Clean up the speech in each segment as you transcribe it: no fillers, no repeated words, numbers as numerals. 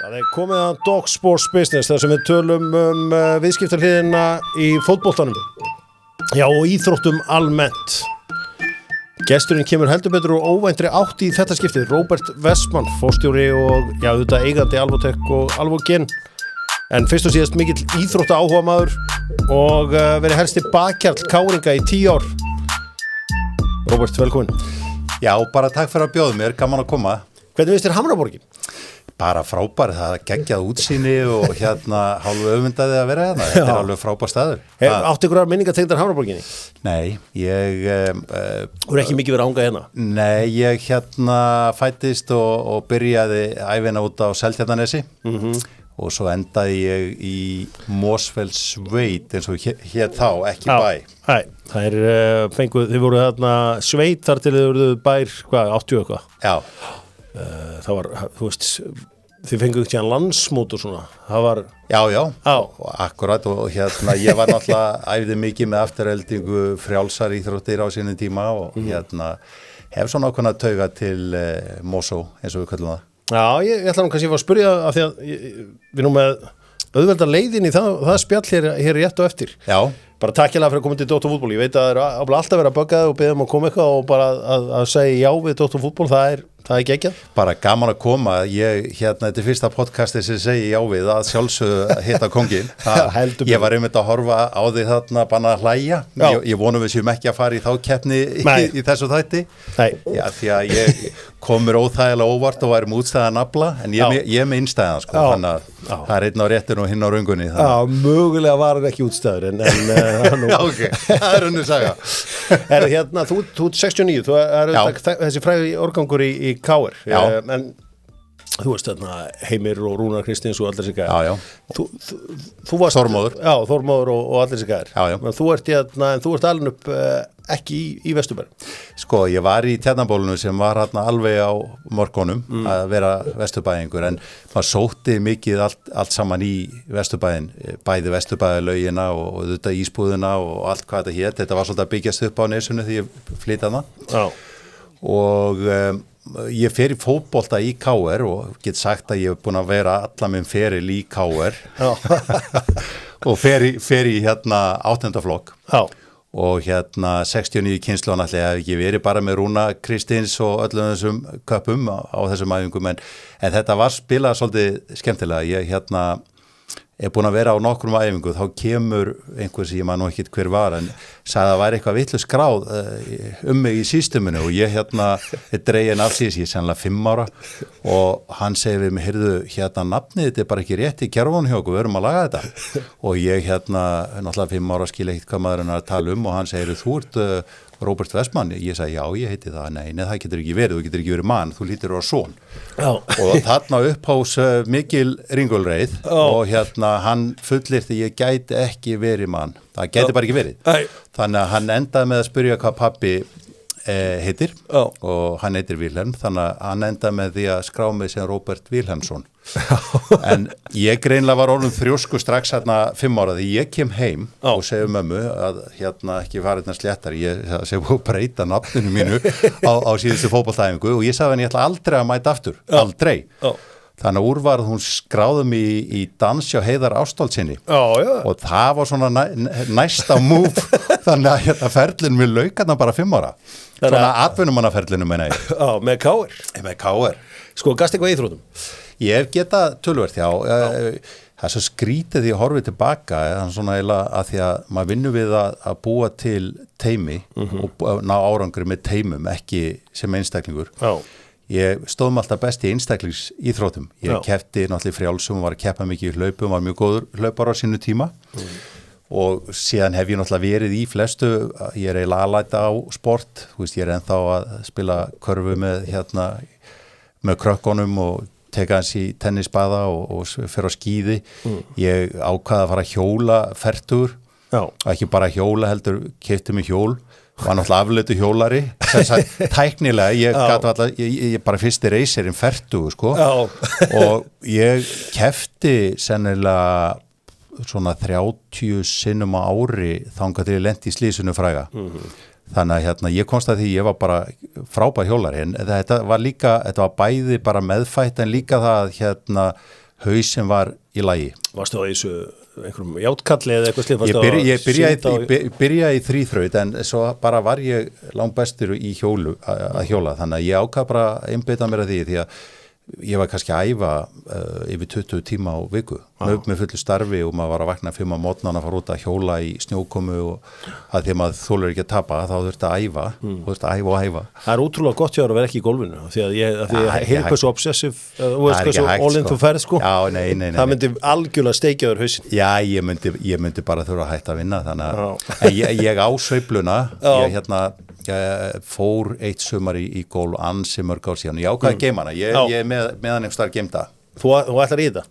Það komið að Dog Sports Business þar sem við tölum viðskiptahliðina í fótboltanum. Já, og íþróttum almennt. Gesturinn kemur heldur betur og óvæntri átt í þetta skiptið. Róbert Westman, forstjóri og auðvitað eigandi Alvotech og Alvogen. En fyrst og síðast mikill íþróttaáhugamaður og verið helsti bakhjarl Káringa í 10 ár. Róbert, velkomin. Já, bara takk fyrir að bjóða mér, gaman að koma. Hvernig finnst þér Hamraborgin? Bara frábær, það er geggjað útsýni og hálfu öfundaði að vera hérna. Þetta er alveg frábær staður. Áttu ykkur minningar tengdar Hamraborginni? Nei, ég... Þú ekki mikið verið að hanga hérna? Nei, ég fættist og byrjaði ævina út á Seltjarnarnesi og svo endaði ég í Mosfellssveit eins og hér þá, ekki bæ. Nei, það fenguð, þið voru þarna sveit þar til þið voruð bær, 80 eitthvað? Já. Það var, þú veist, þið fenguð ekki landsmót og svona, það var... Já, akkurat og ég var náttúrulega æfði mikið með afturheldingu frjálsar íþróttir á sínum tíma og hef svona ákveðna tauga til Mosó, eins og við kallum það. Já, ég ætla nú kannski að spyrja af því að við nú með auðvelda leiðin í það spjall hér rétt og eftir. Já. Bara takk hérlega fyrir að koma til Dóttor Fútból. Ég veit að það alltaf verið að bögga og beða að koma eitthvað og bara að segja já við Dóttor Fútból, það er geggjað. Bara gaman að koma. Þetta er fyrsta podcasti sem segi já við að sjálfsögðu hitta kongin. Ég var einmitt að horfa á því þarna bara að hlæja. Ég vonum við séum ekki að fara í þá keppni í þessu þætti. Nei. Já, því að ég kom mér óþægilega óvart og væri útstæðan nafla, en ég er með innstæðan, sko. Þannig að það er einn á réttinu og hinn á röngunni. Já, mögulega var hann ekki útstæður, en ok, það er önnur saga. Þú 69, þú þessi fræði organgur í KR, en þú veist Heimir og Rúnar Kristins og allir sig gæðir. Þú varst Þormóður. Já, Þormóður og allir sig gæðir. Já. En þú ert alveg upp ekki í Vesturbæri. Sko, ég var í Tjarnarbólunu sem var alveg á morgunum að vera Vesturbæingur, en maður sótti mikið allt saman í Vesturbæin, bæði Vesturbælaugina og þetta ísbúðuna og allt hvað þetta hét. Þetta var svolítið að byggjast upp á nesunu því ég flyt hana. Já. Og ég fer í fótbolta í KR og get sagt að ég hef búin að vera allan minn feril í KR og fer í 8. flokk. Já. Og 69 kynslóðan ætli hef ekki verið bara með Rúna Kristins og öllum þessum köpum á þessum æfingum, en þetta var spilað svolítið skemmtilega. Ég er búin að vera á nokkrum æfingu, þá kemur einhver sem ég man nú ekki hver var, en sagði að það væri eitthvað vitlaust skráð mig í systeminu og ég dregin af því ég er sennilega 5 ára og hann segir við mig, heyrðu, nafnið þetta er bara ekki rétt í kerfun hjá okkur, við erum að laga þetta og ég náttúrulega 5 ára skil ekkert hvað maður er að tala og hann segir, þú ert Róbert Westman, ég sagði já, ég heiti það, nei, það getur ekki verið, þú getur ekki verið mann, þú lítur á son. Já. Og þarna upphás mikil ringulreið og hann fullyrti ég gæti ekki verið mann, það gæti bara ekki verið. Þannig að hann endaði með að spyrja hvað pabbi heitir og hann heitir Vilhelm, þannig að hann endaði með því að skrá mig sem Róbert Vilhelmsson. En ég greinlega var orðin þrjósku strax 5 ára því ég kem heim og segi mömmu að ekki fara þetta sléttar, ég segi búið að breyta nafninu mínu á síðustu fótboltaæfingu og ég sagði henni ég ætla aldrei að mæta aftur, aldrei. Þannig að úrvarð hún skráðum í dans hjá Heiðar Ástoltsinni og það var svona næsta move, þannig að ferlinu mér lauk bara 5 ára. Svona atvinnumannaferlinu meina ég. Já, með KR. Með KR. Sko, gast eitthvað íþrótum? Ég hef getað töluvert, já. Það er svo skrítið því að horfið tilbaka, svona eiginlega að því að maður vinnur við að búa til teymi og ná árangri með teymum, ekki sem einstaklingur. Já. Ég stóðum alltaf best í einstaklingsíþrótum. Ég keppti náttúrulega í frjálsum, var að keppa mikið í hlaupum, var mjög góður hlaupar á sínu tíma og síðan hef ég náttúrulega verið í flestu, ég er eiginlega aðlæta á sport, þú veist, ég er ennþá að spila körfu með krökkunum og teka hans í tennisbaða og fer á skíði. Ég ákvaða að fara að hjóla fertugur, ekki bara hjóla heldur, keypti mig hjól, var náttúrulega afleitu hjólari, tæknilega, ég bara fyrsti reyserinn fertugur, sko, og ég keppti sennilega svona 30 sinnum á ári þangað til ég lenti í slísinu fræga. Þannig að ég komst að því ég var bara frábær hjólari en þetta var bæði bara meðfætt en líka það hausinn var í lagi. Varstu á þessu einhverjum játkalli eða eitthvað slíkt? Ég byrjaði í þríþraut en svo bara var ég langbestur í að hjóla þannig að ég ákvað bara að einbeita mér að því að ég var kannski að æfa yfir 20 tíma á viku með fullu starfi og maður var að vakna 5 á morgnana að fara út að hjóla í snjókomu og að því að maður þolir ekki að tapa þá þurfti að æfa og æfa. Það er útrúlega gott hjá að vera ekki í gólfinu því að ég hefði hversu obsessiv og veist hversu all-in þú ferð sko. Já, nei. Það myndi algjörlega steikja þér hausinn. Já, ég myndi bara þurfa að hætta að vinna þannig að ég á sveifluna ég fór eitt sumar í golf ansi mörg ár síðan. Ég ákvaði að geyma hana. Ég er með hann einhvers staðar geymda. Þú ætlar í þetta?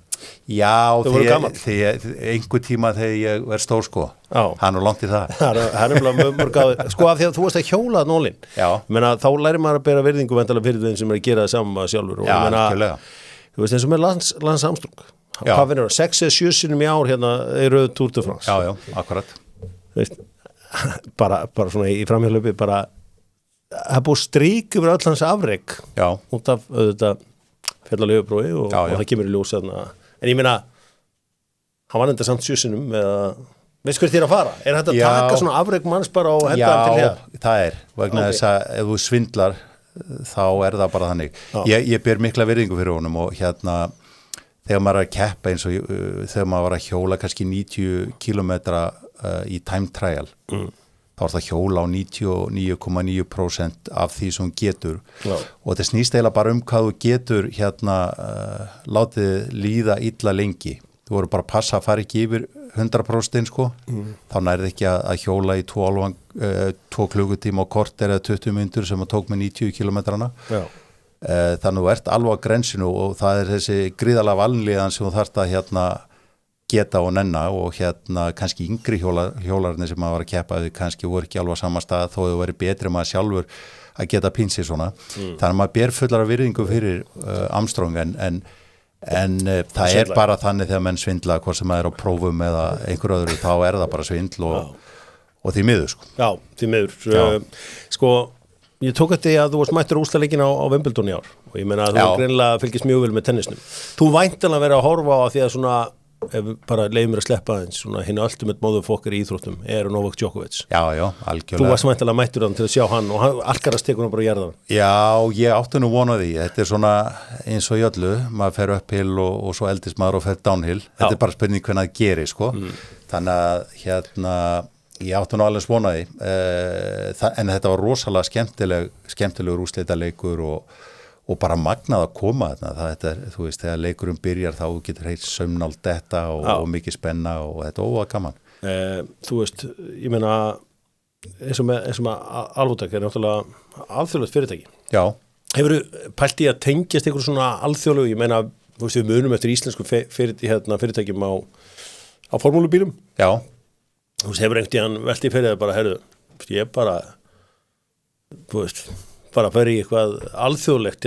Já, þegar einhver tíma þegar ég verð stór sko. Hann er langt í það. Það er mörg áður. Sko af því að þú varst að hjóla að nólinn. Menna þá lærir maður að bera virðingu vendalega fyrir þeim sem er að gera það saman með sjálfur. Já, algjörlega. Þú veist eins og með Lance Armstrong. Hvað finnur það? 6 eða 7 sinnum í ár hérna í röðu Tour de France. Já, akkurat. Veist bara svona í framhjálpi bara það búið strík yfir öll hans afrek út af auðvitað fjallalöguprófi og það kemur í ljós en ég meina hann var enda samt 7 sinnum veist hvert þér að fara? Er þetta að taka svona afrek manns bara og henda hann til hér? Já, það er vegna þess að ef þú svindlar þá er það bara þannig ég ber mikla virðingu fyrir honum og þegar maður er að keppa eins og þegar maður var að hjóla kannski 90 kilometra í time trial þá er það hjóla á 99,9% af því sem hún getur og þetta snýst eiginlega bara hvað þú getur látið líða illa lengi þú voru bara að passa að fara ekki yfir 100% sko þá nærði ekki að hjóla í 2 klukkutíma og korter eða 20 mínútur sem að tók með 90 kilometrana þannig að þú ert alveg á grensinu og það er þessi gríðarlega valnliðan sem þú þarft að geta og nenna og kannski yngri hjólarnir sem maður var að keppa þau kannski voru ekki alveg á sama stað þó þau veri betri maður sjálfur að geta pínsið svona þannig að maður ber fullara virðingu fyrir Armstrong en það er bara þannig þegar menn svindla hvort sem maður er á prófum eða einhver öðru þá er það bara svindl og því miður sko. Já, því miður sko ég tók eftir að þú varst mættur úrslitaleikin á Wimbledon í ár og ég meina að þú greinilega fylgist mjög vel með tennisnum þú væntanlega verið að horfa á því að svona ef bara leiðum mér að sleppa eins svona hinn ultimate motherfucker í íþróttum Novak Djokovic. Já, algjörlega. Þú varst væntanlega mættur hann til að sjá hann og Alcaraz tekur hann bara að jarða hann. Já, ég átti nú von á því. Þetta er svona eins og í öllu, maður fer uphill og svo eldist maður og fer downhill. Þetta er bara spurning hvernig það gerir, sko. Þannig að ég átti nú alveg von á því. En þetta var rosalega skemmtilegur úrslitaleikur og bara magnað að koma þarna, þetta er, þú veist, þegar leikurinn byrjar þá getur heilt saumnál detta og mikið spenna og þetta er óvað gaman. Þú veist, ég meina, eins og með Alvotech er náttúrulega alþjóðlegt fyrirtæki. Já. Hefurðu pælt í að tengjast einhver svona alþjóðlegu, ég meina, þú veist, við munum eftir íslensku fyrirtækjum á formúlubílum. Já. Þú veist, hefur einhvern tíðan veltið fyrir það bara, heyrðu, ég bara, þú veist, bara fyrir í eitthvað alþjóðlegt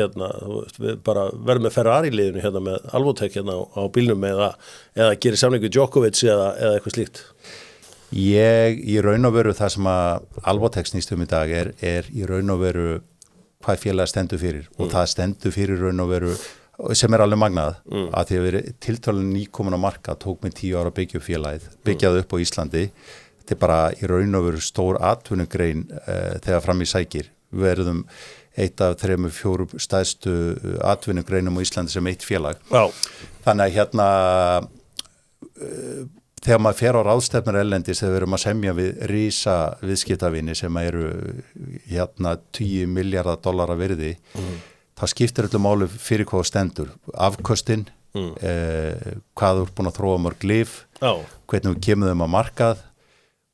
við bara verðum með Ferrari-liðinu með Alvotech á bílnum eða gerir samning við Djokovic eða eitthvað slíkt. Í raun og veru það sem að Alvotech snýst í dag er í raun og veru hvað félag stendur fyrir og það stendur fyrir raun og veru sem er alveg magnað að því að við tiltalin nýkomin á marka tók með 10 ára byggja félagið, byggjaði upp á Íslandi. Þetta er bara í raun og veru stór atvinnugrein þegar fram í sækir. Við verðum eitt af 3-4 stærstu atvinnugreinum á Íslandi sem eitt félag. Já. Þannig að þegar maður fer á ráðstefnur erlendis þegar við erum að semja við rísa viðskiptavini sem eru 10 miljardar dollara virði, þá skiptir öllu máli fyrir hvað stendur. Afköstin, hvað þú ert búin að þróa mörg lyf, hvernig við kemum þeim að markað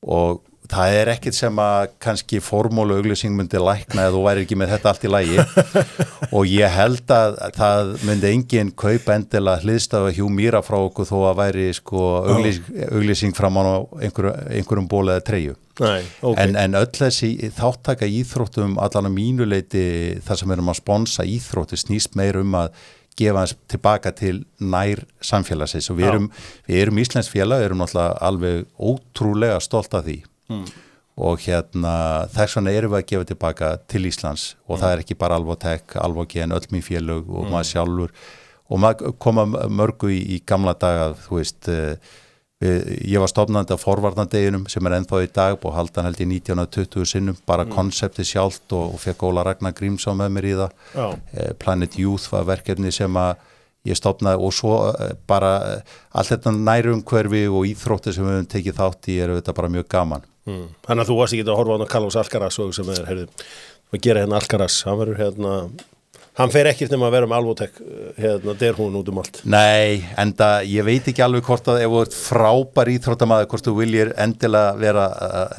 og það er ekkit sem að kannski formólu auglýsing myndi lækna eða þú væri ekki með þetta allt í lagi og ég held að það myndi engin kaupa endilega hliðstafa Hugh Mira frá okkur þó að væri sko auglýsing fram á einhverjum ból eða treyju. Nei, okay. En öll þessi þáttaka íþróttum allan að mínuleiti þar sem erum að sponsa íþrótti snýst meir að gefa hans tilbaka til nær samfélagsins og við erum íslensk félag, erum náttúrulega alveg ótrúlega stolt af því. Og þess vegna erum við að gefa tilbaka til Íslands og það er ekki bara Alvotech, Alvogen, öll mín félög og maður sjálfur og maður koma mörgu í gamla daga, þú veist, ég var stofnandi á forvarnadeginum sem ennþá í dag og haldan held ég 19-20 sinnum, bara konsepti sjálft og fekk Óla Ragnar Grímsson með mér í það. Planet Youth var verkefni sem að ég stofnaði og svo bara allt þetta nærumhverfi og íþrótti sem við höfum tekið þátt í þetta bara mjög gaman. Þannig að þú varst ekki að horfa á Carlos Alcaraz og sem heyrðu, að gera Alcaraz, hann verður hann fer ekkert nema að vera með Alvotech derhún út allt. Nei, enda ég veit ekki alveg hvort að ef þú ert frábær íþróttamaður, hvort þú viljir endilega vera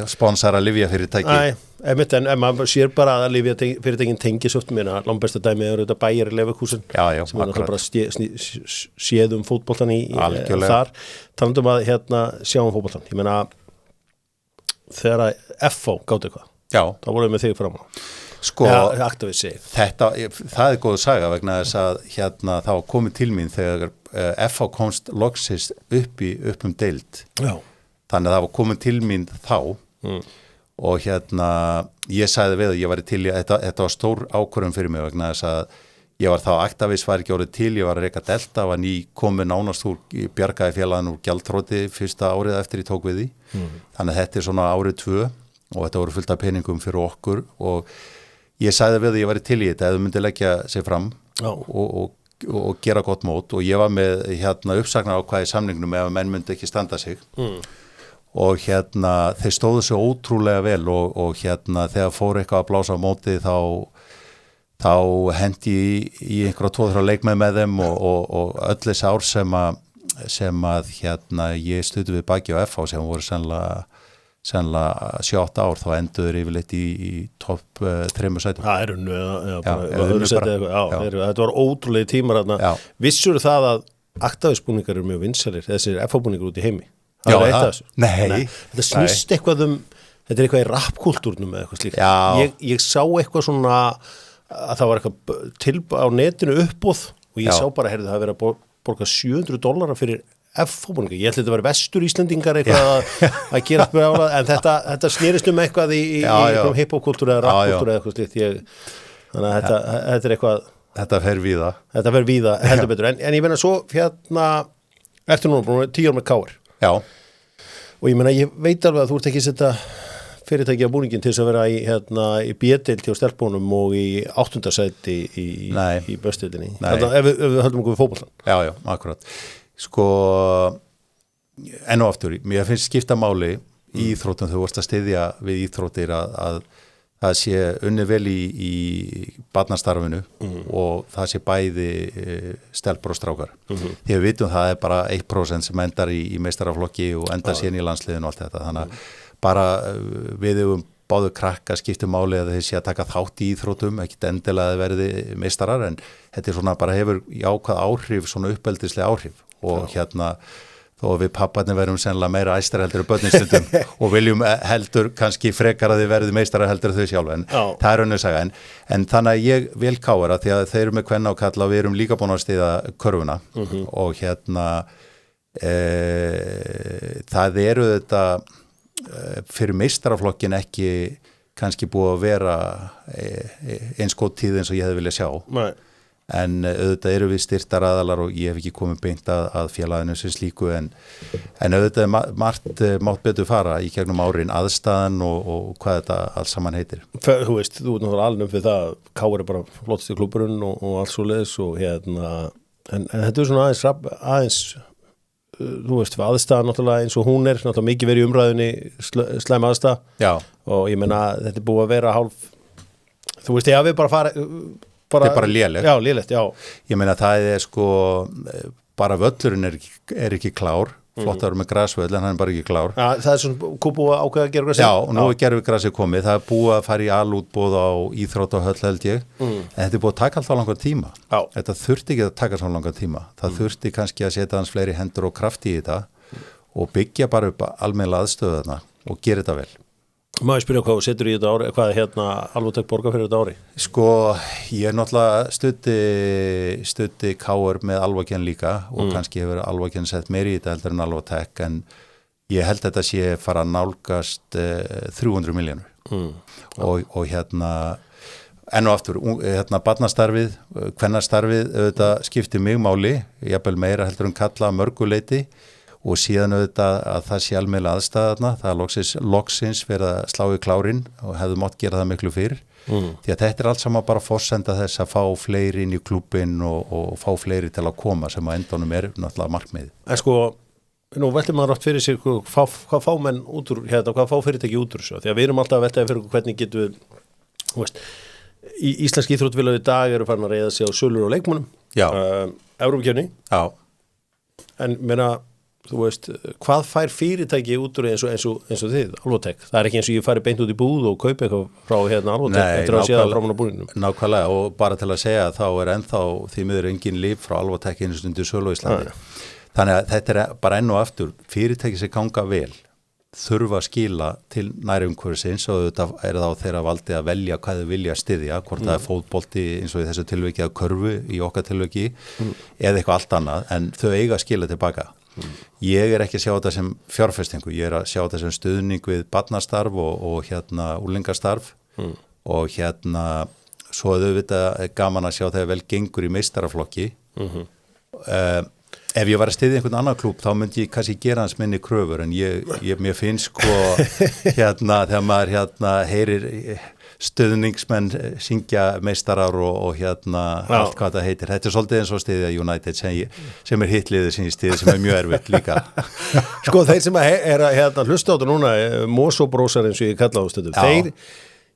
sponsara lyfjafyrirtæki. Nei, en maður sér bara að lyfjafyrirtækin tengis oft meina, langbesta dæmi þetta Bayer Leverkusen sem náttúrulega bara séð fótboltan í þar. Talandum að sjá fótboltan. Ég meina, þegar FH gátt eitthvað, þá voruð við með þig fram á. Sko, það góð saga vegna þess að það var komið til mín þegar FH komst loksist upp deild. Þannig að það var komið til mín þá og ég sagði við að ég var til í þetta var stór ákvörðun fyrir mig vegna þess að ég var þá aktavis, var ekki orðið til, ég var að reka Delta, var komið nánast úr bjargaði félagin úr gjaldþroti fyrsta árið eftir ég tók við því. Þannig að þetta svona árið 2 og þetta voru fullt af peningum fyrir okkur og ég sagði við að ég væri til í þetta ef þau myndi leggja sig fram og gera gott mót og ég var með uppsagnar ákvæði í samningnum ef menn myndi ekki standa sig og þeir stóðu sig ótrúlega vel og þegar fór eitthvað að blása á móti þá hendi í einhverja 2-3 leikmenn með þeim og öll þessi ár sem að ég stuði við baki á FH sem voru sennilega 7-8 ár þá endur yfirleitt í topp 3 sætum. Þetta var ótrúlega tímar vissur það að aktavisbúningar eru mjög vinsælir, þessir FH-búningar út í heimi? Nei. Þetta snýst eitthvað þetta eitthvað í rappkúltúrnum eða eitthvað slíkt. Ég sá eitthvað svona að það var eitthvað á netinu uppboð og ég sá bara, það hafi verið að borga $700 fyrir F-búninga. Ég ætla þetta að vera vestur Íslendingar eitthvað að gera brjálað, en þetta snerist eitthvað í hiphop-kultúr eða rap-kultúr eða eitthvað slíkt. Þannig að þetta er eitthvað. Þetta fer víða. Þetta fer víða, heldur betur. En ég meina svo ertu núna búin 10 ár með KR. Já. Og ég meina, ég veit alveg að þú ert ekki að setja fyrirtæki á búningin til þess að vera í B-deild hjá stelpunum og í 8. sæti í böstildinni. Ef við höldum okkur við fótboltan. Já, akkurat. Sko, enn og aftur, mér finnst skipta máli í íþróttum, þú vorst að styðja við íþróttir að það sé unnið vel í barnastarfinu og það sé bæði stelpur og strákar. Því við vitum það er bara 1% sem endar í meistaraflokki og endar síðan í landsliðinu og allt þetta. Þannig að bara við höfum báðu krakka skiptum máli að þeir sé að taka þátt í íþróttum, ekkit endilega að verði meistarar, en þetta er svona bara hefur jákvæð áhrif, svona uppeldislega áhrif og þó að við papparnir verðum sennilega meira æstar heldur börninstundum og viljum heldur kannski frekar að þið verði meistarar heldur þau sjálf, en það er önnur saga, en þannig að ég vil KR því að þeir eru með kvenna og kalla og við erum líka búin að styðja körfuna og það eru þetta fyrir meistaraflokkin ekki kannski búið að vera eins góð tíð eins og ég hefði viljað sjá. Nei. En auðvitað eru við styrtar aðalar og ég hef ekki komið beint að félaginu sem slíku en auðvitað er margt mátt betur fara í gegnum árin aðstæðan og hvað þetta alls saman heitir. Þú veist, þú er náttúrulega alveg fyrir það að KR er bara flottasti klúburinn og allt svo leiðis og en þetta er svona aðeins þú veist, aðstæðan náttúrulega eins og hún er náttúrulega mikið verið í umræðunni slæm aðstæð. Já. Og ég meina þetta er búið að vera þú veist, ég hafi bara farið þetta er bara lélegt. Já, lélegt, já. Ég meina það er sko bara völlurinn er ekki klár flottar með grasvöll en hann er bara ekki klár. Ja, það er svona búið að ákveða að gera grasið. Já, og nú er gervigrasið komið. Það er búið að fara í alútboð á íþróttahöll held ég. En þetta er búið að taka alltaf langan tíma. Já. Þetta þurfti ekki að taka svona langan tíma. Það þurfti kannski að setja hans fleiri hendur og kraft í þetta og byggja bara upp almennilega aðstöðu þarna og gera þetta vel. Má ég spyrja hvað setur í þetta ári, hvað Alvotech borga fyrir þetta ári? Sko, ég náttúrulega studdi KR með Alvogen líka og kannski hefur Alvogen sett meiri í þetta heldur en Alvotech en ég held þetta sé fara að nálgast 300 milljónir og enn og aftur, barnastarfið, kvennastarfið, auðvitað skiptir mig máli, jafnvel meira heldur kalla mörguleiti og síðan auðvitað að það sé almennilega aðstæðarna, það loksins verið að slá í klárin og hefðu mátt gera það miklu fyrr, því að þetta allt saman bara forsenda þess að fá fleiri inn í klúbbin og fá fleiri til að koma sem að endunum náttúrulega markmiðið. En sko, nú veltir maður oft fyrir sér hvað fá menn út úr, hvað fá fyrirtæki út úr þessu, því að við erum alltaf að veltaði fyrir hvernig getum við, þú veist, íslensk íþróttfélög í dag eru farin að reiða sig á sölur og leikmönnum, Evrópukeppni, en meina, þú veist, hvað fær fyrirtæki út úr eins og þið, Alvotech? Það er ekki eins og ég fari beint út í búð og kaupi eitthvað frá Alvotech eftir að sé það framan á búninum. Nákvæmlega, og bara til að segja að þá ennþá því miður engin líf frá Alvotech einu stundu sölu á Íslandi. Þannig að þetta er bara enn og aftur, fyrirtæki sem ganga vel, þurfa að skila til nærumhverfisins og þetta það á þeirra valdi að velja hvað þau vilja styðja, hvort það er fótbolti eins og í þessu tilviki að körfu í okkar tilviki eða eitthvað allt annað, en þau eiga að skila tilbaka. Ég er ekki að sjá þetta sem fjárfestingu, ég er að sjá þetta sem stuðning við barnastarf og úlingastarf og svo auðvitað er gaman að sjá þegar vel gengur í meistaraflokki. Ef ég var að styðja einhvern annan klúbb þá myndi ég kannski gera hans minni kröfur en mér finnst sko þegar maður heyrir stuðningsmenn syngja meistarar og allt hvað það heitir. Þetta er svolítið eins og styðja United sem er hitliðið sem ég styðja sem er mjög erfitt líka. Sko þeir sem er að hlusta á þetta núna, Mosó-brósar eins og ég kalla á stundum,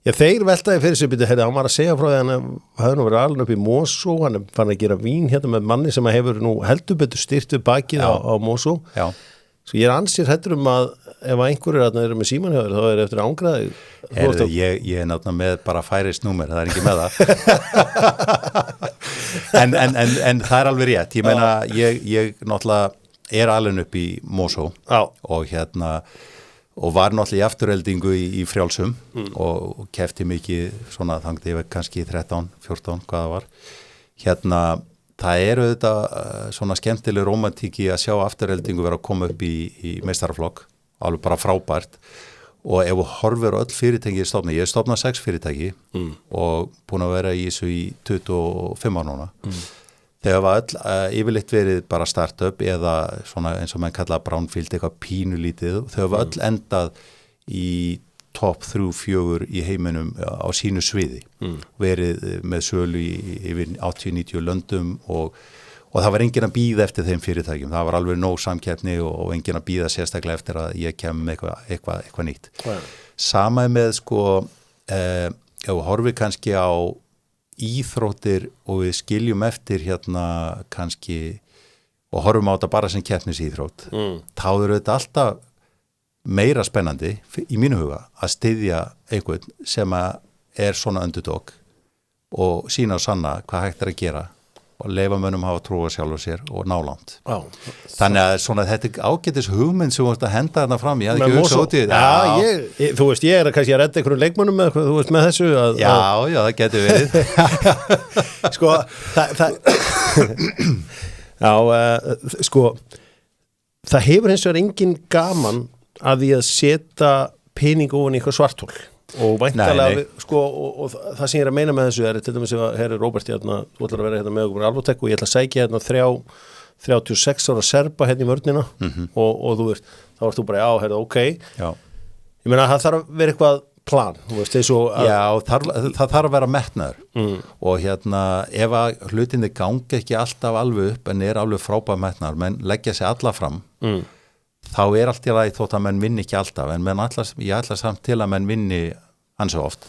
þeir veltaði fyrir sig býta, hann var að segja frá því hann hafði nú verið alveg upp í Mosó, hann fann að gera vín með manni sem hefur nú heldur betur styrt við bakið á Mosó. Svo ég er ansýr hættur að ef einhverjur eru með símanhjóður þá er eftir ángraði. Ég er náttúrulega með bara færist númer, það er ekki með það. en það er alveg rétt. Ég meina, ég náttúrulega er alveg upp í Mosó og var náttúrulega í afturheldingu í frjálsum og kefti mikið svona þangti yfir kannski 13, 14, hvað það var. Það eru auðvitað svona skemmtileg rómantíki að sjá afturheldingu vera að koma upp í meistaraflokk, alveg bara frábært og ef þú horfir öll fyrirtæki ég stofnað 6 fyrirtæki og búin að vera í þessu í 25 ára núna. Þegar var öll yfirleitt verið bara startup eða svona eins og menn kalla brownfield eitthvað pínulítið, þegar var öll endað í topp 3-4 í heiminum á sínu sviði, verið með sölu yfir 80-90 löndum og það var enginn að bíða eftir þeim fyrirtækjum, það var alveg nóg samkeppni og enginn að bíða sérstaklega eftir að ég kem með eitthvað nýtt. Sama með sko, ef við horfum kannski á íþróttir og við skiljum eftir kannski og horfum á þetta bara sem keppnisíþrótt, þá eru þetta alltaf meira spennandi í mínu huga að styðja einhvern sem er svona underdog og sína og sanna hvað hægt er að gera og leyfa mönnum hafa trúa sjálfur sér og náland. Þannig að svona þetta er ágætis hugmynd sem þú veist að henda þarna fram, ég hafði ekki hugsað út í þetta. Þú veist, ég er kannski að redda einhverjum leikmönnum með þessu. Já, það getur verið. Sko, sko, það hefur eins og engin gaman að því að setja pening ofan í eitthvað svarthól. Og væntalega, sko, og það sem ég er að meina með þessu er, til dæmis ef herri Róbert, þú ætlar að vera með okkur Alvotech og ég ætla að sækja 36 ára serba í vörnina og þú veist, þá ert þú bara, ok. Ég meina, það þarf að vera eitthvað plan, þú veist, eins og Já, það þarf að vera metnaður og ef að hlutinni gangi ekki alltaf alveg upp en er alveg frábæð metnaður, menn leggja sig alla fram þá er allt í lagi þótt að menn vinni ekki alltaf en ég ætla samt til að menn vinni ansi oft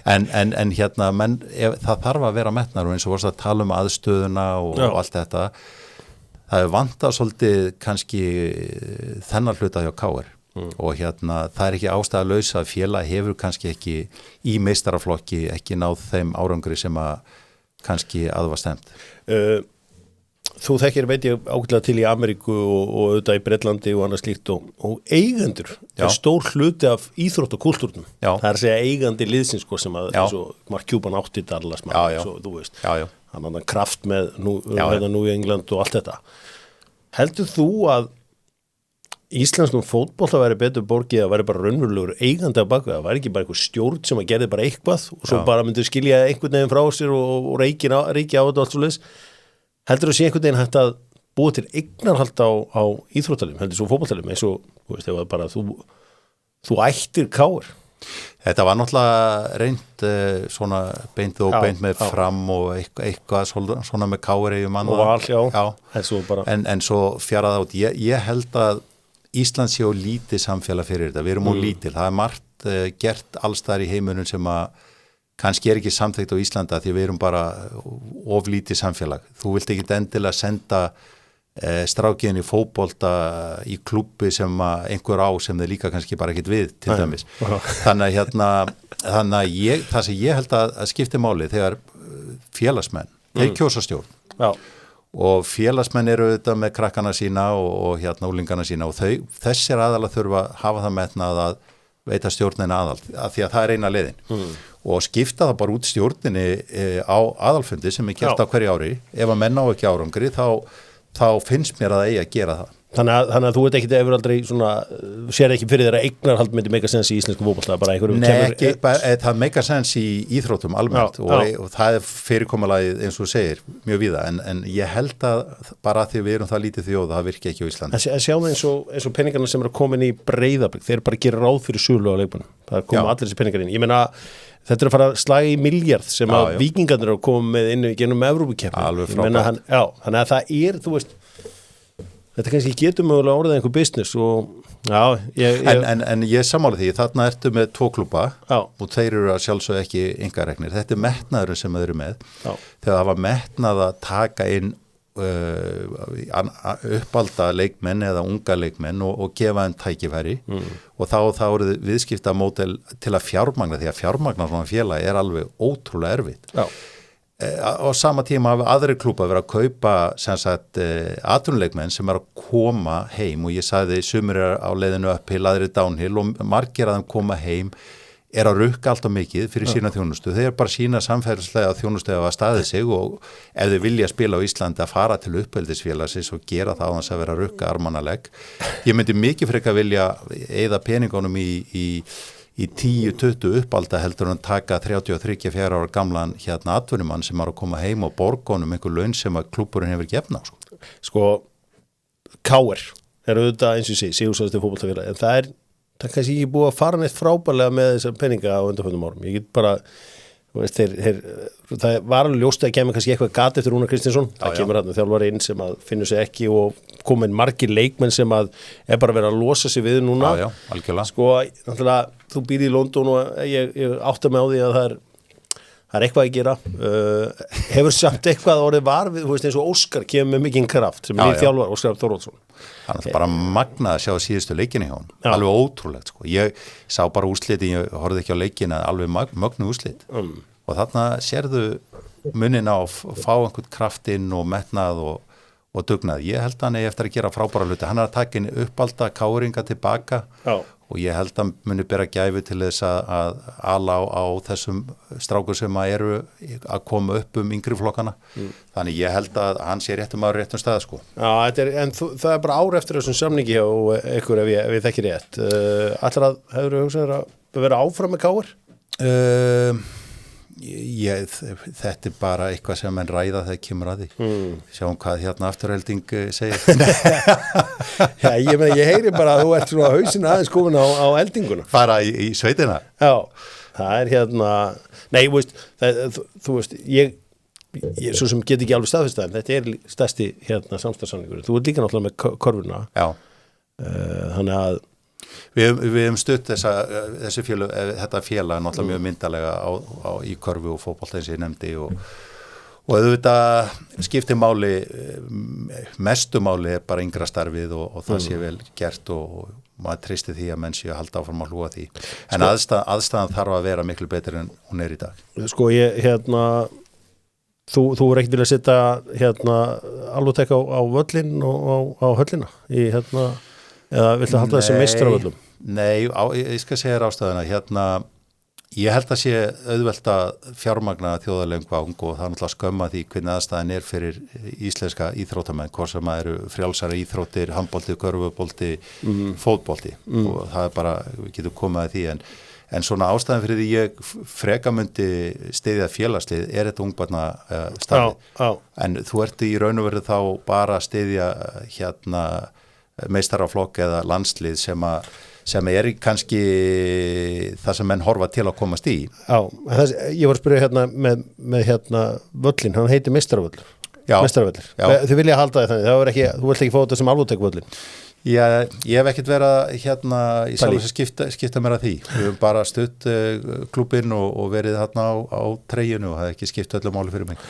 en menn, það þarf að vera metnar og eins og vorst að tala aðstöðuna og allt þetta það er vantað svolítið kannski þennan hluta hjá KR og það er ekki ástæðalaus að félag hefur kannski ekki í meistaraflokki ekki náð þeim árangri sem að kannski aðvar stemt. Þú þekkir, veit ég, ákveðlega til í Ameríku og auðvitað í Bretlandi og annað slíkt og eigendur er stór hluti af íþrótt og kultúrnum. Það er að segja eigandi liðsins sko, sem að eins og Mark Cuban átti Dallas svo, þú veist, hann annan kraft með nú í England og allt þetta. Heldur þú að íslenskum fótbolta væri betur borgið að væri bara raunverulegur eigandi af bakvið, það væri ekki bara einhver stjórn sem að gerði bara eitthvað og svo bara myndi skilja einhvern veginn frá sér og ríki á þetta og allt svo leis. Heldur þú sé einhvern veginn hægt að búa til eignarhald á íþróttalum, heldur svo fótboltalum eins og, þú veist, ef bara þú ættir KR. Þetta var náttúrulega reynd svona beint og beint með fram og eitthvað svona með KR og val, en svo fjaraði át. Ég held að Ísland sé og lítið samfélag fyrir þetta, við erum og lítil, það margt gert allstaðar í heiminum sem að kannski ekki samþykkt á Íslanda því við erum bara of lítið samfélag. Þú vilt ekki endilega senda strákiðin í fótbolta í klubbi sem einhver á sem þeir líka kannski bara ekkert við til dæmis. Þannig að það sem ég held að skipti máli þegar félagsmenn, þeir kjósa stjórn. Já. Og félagsmenn eru auðvitað með krakkana sína og úlingana sína og þessir aðal að þurfa að hafa það metnað að veita stjórnina aðal af því að það eina leiðin og skipta það bara út stjórninni á aðalfundi sem gert á hverju ári. Ef að menn á ekki árangri þá finnst mér að eigi að gera það. Þannig að þú veit ekki ef aldrei svona, sér ekki fyrir þeirra eignarhald myndi make a sense í íslensku fótbolta bara einhverjum það make a sense í íþróttum almennt og það fyrirkomulagið eins og segir mjög víða en ég held að bara því við erum það lítið þjóð það virki ekki á Íslandi. En sjáum eins og peningarna sem eru komin í Breiðablik þeir bara gera ráð fyrir sölu á leikmönnum það koma allir þessi peningar inn. Ég meina þetta að fara að slaga í miljard sem að víkingarnir eru að koma með inn gennum Evrópukeppni. Alveg frábært. Þannig að það þú veist þetta kannski getur mögulega orðið einhver business og En ég sammála því, þarna ertu með 2 klúbba og þeir eru að sjálfsög ekki einkareknir. Þetta metnaður sem þeir eru með. Þegar það var metnað að taka inn uppalda leikmenn eða unga leikmenn og gefa þeim tækifæri og þá eru viðskiptamódel til að fjármagna því að fjármagna svona félag alveg ótrúlega erfitt. Á sama tíma hafa aðri klúbbar verið að kaupa sem sagt atvinnuleikmenn sem að koma heim og ég sagði sumir á leiðinu uphill, aðri downhill og margir að þeim koma heim að rukka alltaf mikið fyrir sína þjónustu. Þeir bara sína samfélagslega þjónustu að staðið sig og ef þeir vilja spila á Íslandi að fara til uppeldisfélagsins og gera það á þess að vera að rukka armanalegg. Ég myndi mikið frekar vilja eyða peningunum í 10-20 uppalda heldur en taka 33-4 ára gamlan atvinnumann sem að koma heim og borgunum einhver laun sem að klúbburinn hefur gefna á. Sko, KR auðvitað eins og sé, sigursæðasti fótboltafélag, en það kannski ekki búið að fara neitt frábærlega með þessar peninga á undanförnum árum. Ég get bara, veist, það var alveg ljóst að kemur kannski eitthvað gat eftir Rúnar Kristinsson, það kemur hann þjálfari inn sem að finnur sig ekki og komin margir leikmenn sem að bara verið að losa sig við núna. Já, algjörlega. Sko, náttúrulega, þú býr í London og ég átta mig á því að það er eitthvað að gera. Hefur samt eitthvað orðið var við, þú veist, eins og Óskar kemur með mikinn kraft sem er þjálfari, Óskar Þorvaldsson. Það er bara magnað að sjá síðustu leikinni hjá hann. Alveg ótrúlegt, sko. Ég sá bara úrslitin, ég horfði ekki á leikina, alveg mögnu úrslit. Og þarna sérðu muninn á að fá einhvern kraftinn og metnað og dugnað. Ég held hann eftir að gera frábæra hluti. Hann að taka inn uppalda káringa tilbaka og ég held hann muni bera gæfu til þess að ala á þessum strákur sem eru að koma upp yngri flokkana. Þannig ég held að hann sé réttum réttum stað, sko. Já, en það er bara ár eftir þessum samningi hjá ykkur ef ég þekki rétt. Allar hefur þú hugsað að vera áfram með KR? Þetta er bara eitthvað sem menn ræða þegar kemur að því. Sjáum hvað afturhelding segir. Já, ég heyri bara að þú ert svona hausinn aðeins komin á eldinguna. Fara í sveitina? Já, það er nei, þú veist, ég svo sem get ekki alveg staðfest það, en þetta er stærsti samstarfssamningur. Þú ert líka náttúrulega með korfuna. Já. Þannig að Við hefum stutt þessi félag, þetta félag náttúrulega mjög myndalega í körfu og fótbolta eins og ég nefndi og auðvitað skiptir máli, mestu máli er bara yngra starfið og það sé vel gert og maður treysti því að menn sé að halda áfram að hlúa því. En aðstæðan þarf að vera miklu betur en hún er í dag. Sko þú er ekkert vilja að setja alveg tekka á völlin og á höllina í eða viltu halda þessi meistaravöllum? Nei, ég skal segja þér ástæðuna. Ég held að sé auðvelt að fjármagna þjóðarleikvang og það er náttúrulega skömma því hvernig aðstæðan er fyrir íslenska íþróttamenn, hvort sem að eru frjálsara íþróttir, handbolti, körfubolti, fótbolti og það er bara, við getum komið að því en svona ástæðan fyrir því ég frekamundi stiðja félagslið er þetta ungbarna starfið. En þú ert í raun og veru þá bara að stiðja meistaraflokk eða landslið sem er kannski það sem menn horfa til að komast í. Já, ég var að spyrja með völlin, hann heitir Meistaravöllur. Meistaravöllur. Þið vilja halda það þannig, þú vilt ekki fá þetta sem alvöruteikvöllin. Já, ég hef ekkert verið í sjálf að skipta mér að því. Við höfum bara stutt klúbbinn og verið á treyjunu og það hef ekki skipt öllu máli fyrir mig.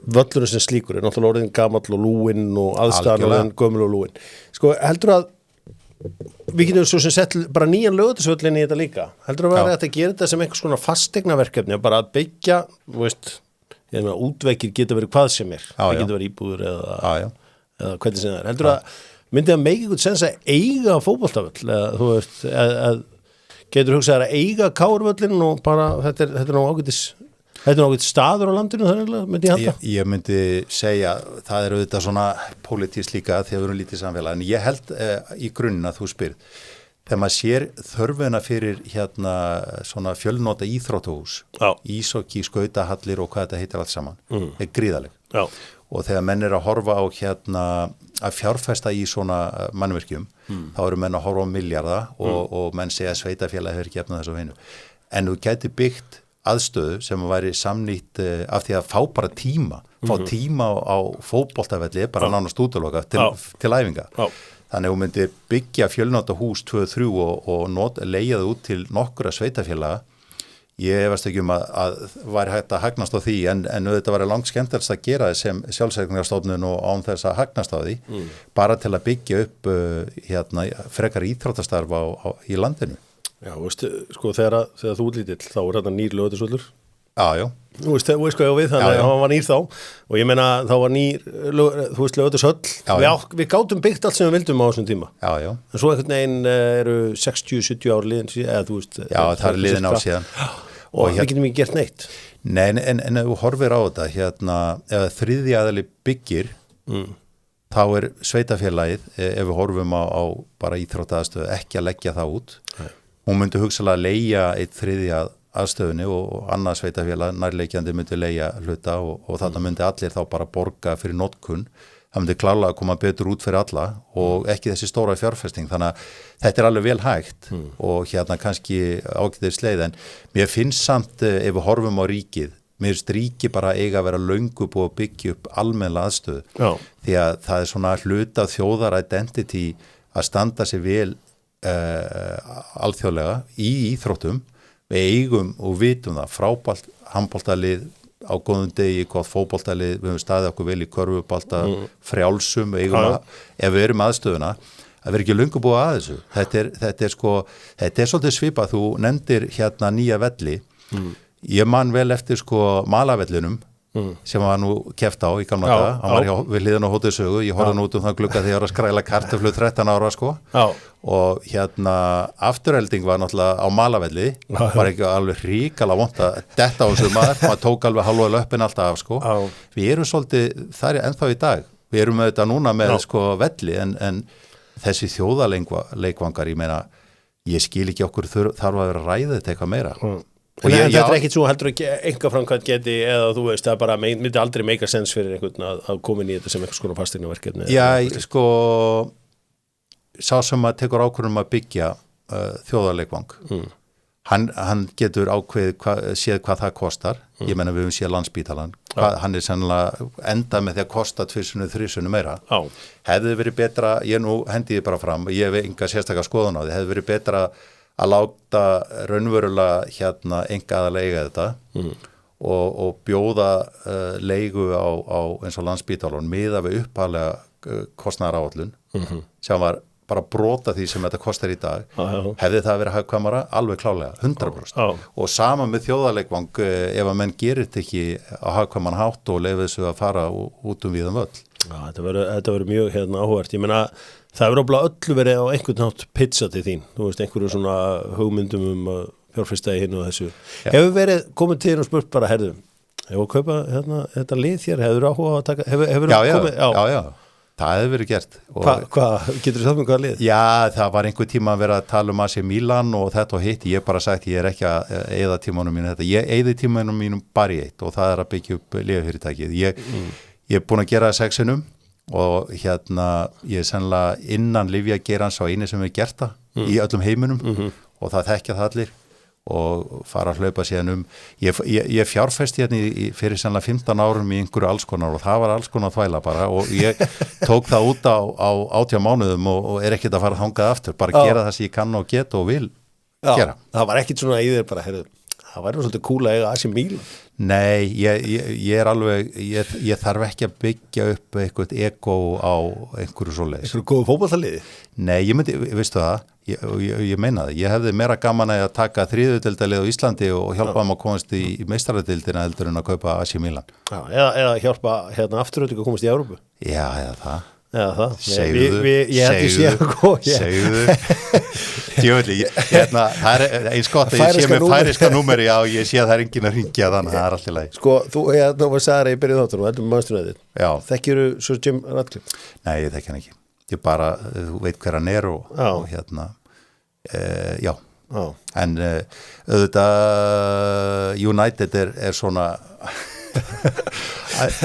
Völlurinn sem slíkur er náttúrulega orðin gamall og lúinn og aðstæðan gömul og lúinn. Sko, heldur að við getum svo sem sett bara nýjan Laugardalsvöllinn í þetta líka. Heldur að vera að gera þetta sem einhvers konar fasteignaverkefni bara að byggja, þú veist, útveggir geta verið hvað sem er. Það geta verið íbúður eða hvernig sem það er. Heldur að myndi að make eitthvað sens að eiga fótboltavöll eða þú veist, getur hugsað að eiga Kárvöllinn og bara þetta er ná ágætis staður á landinu þannig myndi ég halda? Ég myndi segja, það er auðvitað svona pólitískt líka þegar við erum lítið samfélag, en ég held í grunninn að þú spyrð, þegar maður sér þörfina fyrir svona fjölnota íþróttahús, ísokki, skautahallir og hvað þetta heitir allt saman, er gríðaleg. Já. Og þegar menn er að horfa á að fjárfesta í svona mannvirkjum, þá eru menn að horfa á milljarða og menn segja að sveitafélag hefur ekki efnað þessu hinu. En þú gæti byggt aðstöðu sem væri samnýtt af því að fá bara tíma á fótboltavelli bara nánast útiloka til æfinga. Þannig að þú myndir byggja fjölnota hús 2-3 og leigja það út til nokkura sveitafélaga. Ég veist ekki að væri hægt að hagnast á því en auðvitað væri langt skemmtilegast að gera þess sem sjálfseignarstofnun og án þess að hagnast á því bara til að byggja upp frekar íþróttastarf í landinu. Já, veist, sko þegar þú lítill þá er þetta nýr Laugardalsvöllur. Já. Þú veist hvað ég á við, þannig að hann var nýr þá og ég meina þá var nýr, þú veist Laugardalshöll, við gátum byggt allt sem við vildum á þessum tíma. Já. En svo einhvern veginn eru 60-70 ár liðin eða þú veist. Já, það er liðin á síðan. Og við getum ekki gert neitt. Nei, en ef þú horfir á þetta, ef þriðji aðili byggir, þá er sveitafélagið, ef við horfum á bara íþróttaaðstöðu, ekki að leggja það út. Hún myndi hugsalega leigja 1/3 aðstöðunni og annað sveitafélag nærleikjandi myndi leigja hluta og þarna myndi allir þá bara borga fyrir notkun. Það myndi klárlega koma betur út fyrir alla og ekki þessi stóra fjárfesting. Þannig að þetta er alveg vel hægt og kannski ágætis leið. En mér finnst samt ef við horfum á ríkið, mér finnst ríki bara eiga að vera löngu búið að byggja upp almennilega aðstöðu. Já. Því að það er svona hluta þjóðaridentity að standa sig vel alþjóðlega í íþróttum. Við eigum og vitum það frábært handboltalið á góðum degi, gott fótboltalið, við höfum staðið okkur vel í körfubolta, frjálsum, ef við erum aðstöðuna að vera ekki löngu búið að þessu. Þetta er svolítið svipað, þú nefndir nýja velli. Ég man vel eftir Malavellinum sem var nú keppt á í gamla daga, hann var við hliðin á Hótel Sögu, ég horfði nú út það glugga þegar ég var að skræla kartöflu 13 ára og afturhelding var náttúrulega á Malavelli, var ekki alveg hrikalega vont að detta á þessu maður tók alveg halva löppin alltaf af við erum svolítið, það er ennþá í dag við erum auðvitað núna með velli en þessi þjóðaleikvangar, ég meina, ég skil ekki okkur þarf að vera að ræða þetta eitthvað meira En þetta er ekkit svo heldur ekki einhver framkvæmt geti eða þú veist, það bara myndi aldrei make a sense fyrir einhvern að koma inn í þetta sem einhvers konar fasteignaverkefni. Já, sá sem að tekur ákvörðum að byggja þjóðarleikvang, hann getur séð hvað það kostar, ég meina við höfum séð Landspítalann, hann er sennilega endað með því að kosta 2-3 meira. Hefði verið betra, ég nú hendiði bara fram, ég hef enga sérstaklega skoðun á því, hefði verið betra að láta raunverulega einkaaðalega þetta og bjóða leigu á eins og Landspítalann miðað við upphaflega kostnaðaráætlun sem var bara brota því sem þetta kostar í dag hefði það verið hagkvæmara alveg klálega 100% og sama með þjóðarleikvang ef að menn gerir þetta ekki á hagkvæman hátt og leyfið þessu að fara út víðan völl. Þetta verður mjög áhugavert. Ég meina það verður öllu verið á einhvern nátt pizza til þín, þú veist, einhverju svona hugmyndum fjárfesta í hinn og þessu. Hefur verið komið til og spurt bara, herðu, hefur kaupa þetta lið hér, hefur áhuga að taka, hefur komið? Já, það hefur verið gert. Hvað, getur þú sagt með hvaða lið? Já, það var einhver tíma að vera að tala AC Milan og þetta og hitt, ég bara sagt, ég er ekki að eyða tímanum mínu þetta, ég eyði tímanum mínum bara í eitt og það er að byggja upp lyfjafyrirtækið. Ég er búin að gera það 6 sinnum og ég er sennilega innan lyfjageirans á eini sem við gert það í öllum heiminum og það þekkja það allir og fara að hlaupa síðan ég fjárfesti hérna fyrir sennilega 15 árum í einhverju allskonar og það var allskonar þvæla bara og ég tók það út á 18 mánuðum og er ekkert að fara að þangað aftur, bara gera það sem ég kann og get og vil gera. Það var ekkert svona í þér bara, heyrðu, það væri svolítið cool að eiga AC Milan. Nei, ég er alveg, ég þarf ekki að byggja upp eitthvað ego á einhverju svoleiðis. Einhverju góðu fótboltaliði? Nei, ég myndi, veistu það, ég meina það, ég hefði meira gaman að taka 3. deildarlið á Íslandi og hjálpa þeim að komast í meistaradeildina heldur en að kaupa AC Milan. Já, eða hjálpa afturöldingu að komast í Evrópu. Já, eða það. Eða það. Segðu. Djöfulli, það er eins gott að ég sé með færiska númeri á, ég sé að það er enginn að hringja þannig að það er allt í lagi. Sko, þú var sagðar í byrjuð þáttur og heldur með mannstunæðið. Já. Þekkirðu Sir Jim Ratcliffe? Nei, ég þekki hann ekki. Ég bara, þú veit hver hann er og já. En auðvitað United er svona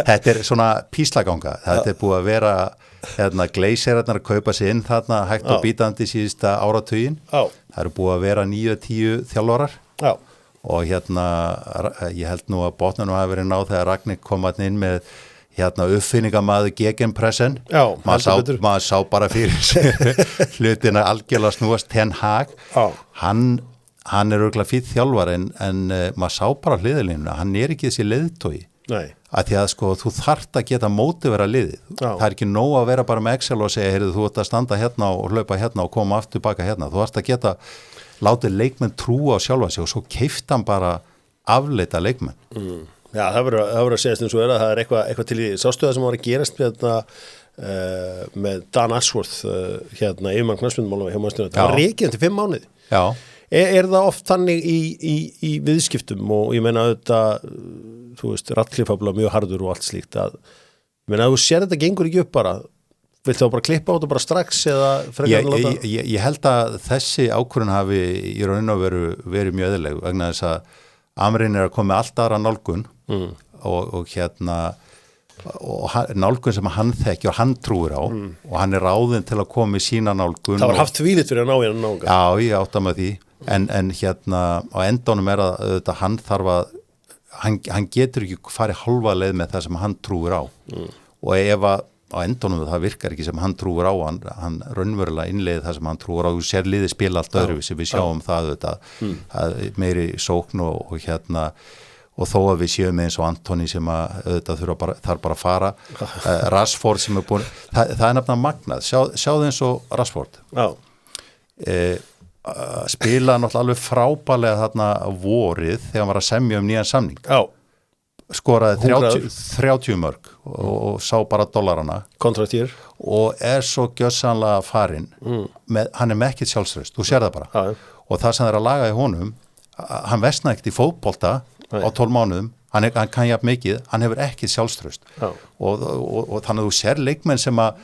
þetta er svona píslaganga. Þetta er búið að vera gleysirarnar að kaupa sig inn þarna hægt og bítandi síðusta áratugin. Það eru búið að vera 9-10 þjálfarar og ég held nú að botnunum hafi verið náð þegar Ragnar kom inn með uppfinningamaður gegenpressen. Maður sá bara fyrir hlutina algjörlega snúast Ten Hag. Hann er örugglega fínn þjálfari en maður sá bara hliðarlínuna, hann er ekki þessi leiðtogi. Nei. Að því að sko þú þarft að geta mótivera liðið. Það er ekki nóg að vera bara með Excel og segja, heyrðu, þú ert að standa hérna og hlaupa hérna og koma aftur baka hérna. Þú þarft að geta látið leikmenn trúa á sjálfa sig og svo keypti hann bara afleita leikmenn. Já, það verður að segjast eins og það er eitthvað til í sástöða sem var að gerast með Dan Ashworth yfirmann knattspyrnumála hjá Manchester United. Það var rekið til 5 mánuði. Já. Er það oft þannig í viðskiptum og ég meina auðvitað, þú veist, Ratcliffe mjög harður og allt slíkt að, ég meina að þú sér þetta gengur ekki upp bara, vilt þá bara klippa á þetta bara strax eða frekar láta? Ég held að þessi ákvörðun hafi í raun og verið mjög eðlileg vegna þess að Amrin er að koma með allt aðra nálgun og nálgun sem hann þekki og hann trúir á og hann er ráðinn til að koma í sína nálgun. Það var haft þvílitt fyrir að ná hérna nálgun. Já, ég átta með því en á endanum er að hann þarf að hann getur ekki farið halva leið með það sem hann trúir á og ef að á endanum það virkar ekki sem hann trúir á hann raunverulega innleiði það sem hann trúir á og sér liði spila allt öðruvísi, við sjáum það meiri sókn og og þó að við séum eins og Antoni sem að þarf bara að fara Rashford sem er búin það er nefnilega magnað, sjáðu eins og Rashford spila náttúrulega alveg frábælega þarna vorið þegar hann var að semja nýjan samning skoraði 30 mörg og sá bara dollarana kontraktýr og svo gjössanlega farinn hann er með ekkert sjálfstraust, þú sér það bara og það sem er að laga í honum hann versnaði ekkert í fótbolta á 12 mánuðum, hann kann jafn mikið hann hefur ekkert sjálfstraust og þannig að þú sér leikmenn sem að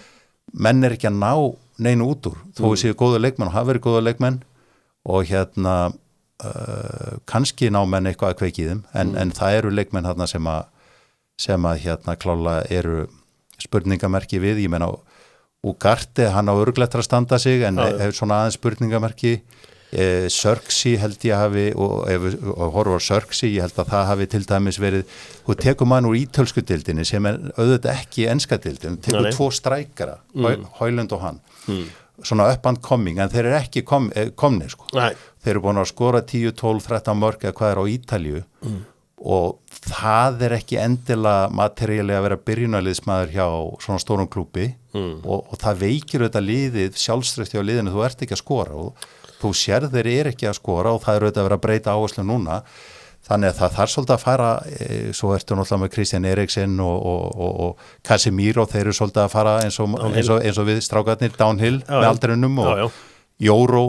menn er ekki að ná neinu út úr þó við séu góða leikmenn og hafa verið góða leikmenn og kannski ná menn eitthvað að kveiki í þeim en það eru leikmenn þarna sem að klálega eru spurningamerki við, ég meina Ugarte, hann á örglettra að standa sig en hefur svona aðeins spurningamerki Sörksi held ég hafi og ef við horfum á Sörksi, ég held að það hafi til dæmis verið, þú tekur mann úr ítölsku deildinni sem er auðvitað ekki enska deildin, þú tekur 2 strækara Højlund og hann svona up and coming, en þeir eru ekki komni sko. Þeir eru búin að skora 10, 12, 13 mörg eða hvað er á Ítalíu og það er ekki endilega materiáli að vera byrjunarliðsmaður hjá svona stórum klúbbi og það veikir þetta liðið sjálfstraust hjá liðinu, þú ert ekki að skora og þú sér þeir eru ekki að skora og það eru auðvitað að vera að breyta áherslu núna þannig að það þarf svolítið að fara svo ertu náttúrulega með Christian Eriksen og Casemiro, þeir eru svolítið að fara eins og við strákarnir downhill með aldrinum og Jóró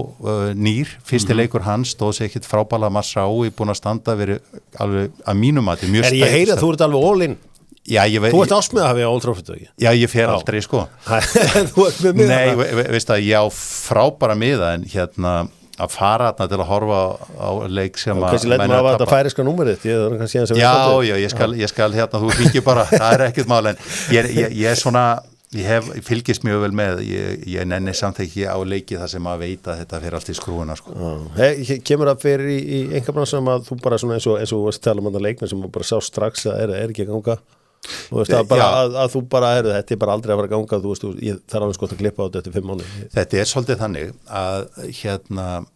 nýr, fyrsti leikur hans stóð sér ekkit frábæla Masraoui búin að standa verið alveg að mínum að mjög ég heyri að þú ert alveg all-in Já, þú ert ásmiðahafi á Old Trafford ekki? Já, ég fer aldrei sko Þú ert með miða Nei, veist að ég á frábæra miða en að fara þarna til að horfa á leik sem að Hversu leitum að þetta færiska númerið? Já, ég skal þú hringir bara, það er ekkert mál en ég er svona ég fylgist mjög vel með ég nenni samt ekki á leiki þar sem að veita þetta fyrir allt í skrúuna sko. Kemur það fyrir í einhverbransanum að þú bara svona eins og þú varst að tala þetta leikna sem bara sá strax að er ekki að ganga og veist að þú bara þetta bara aldrei að fara að ganga þú veist, það er alveg skott að klippa á þetta eftir 5 mánuði Þetta er svolítið þannig að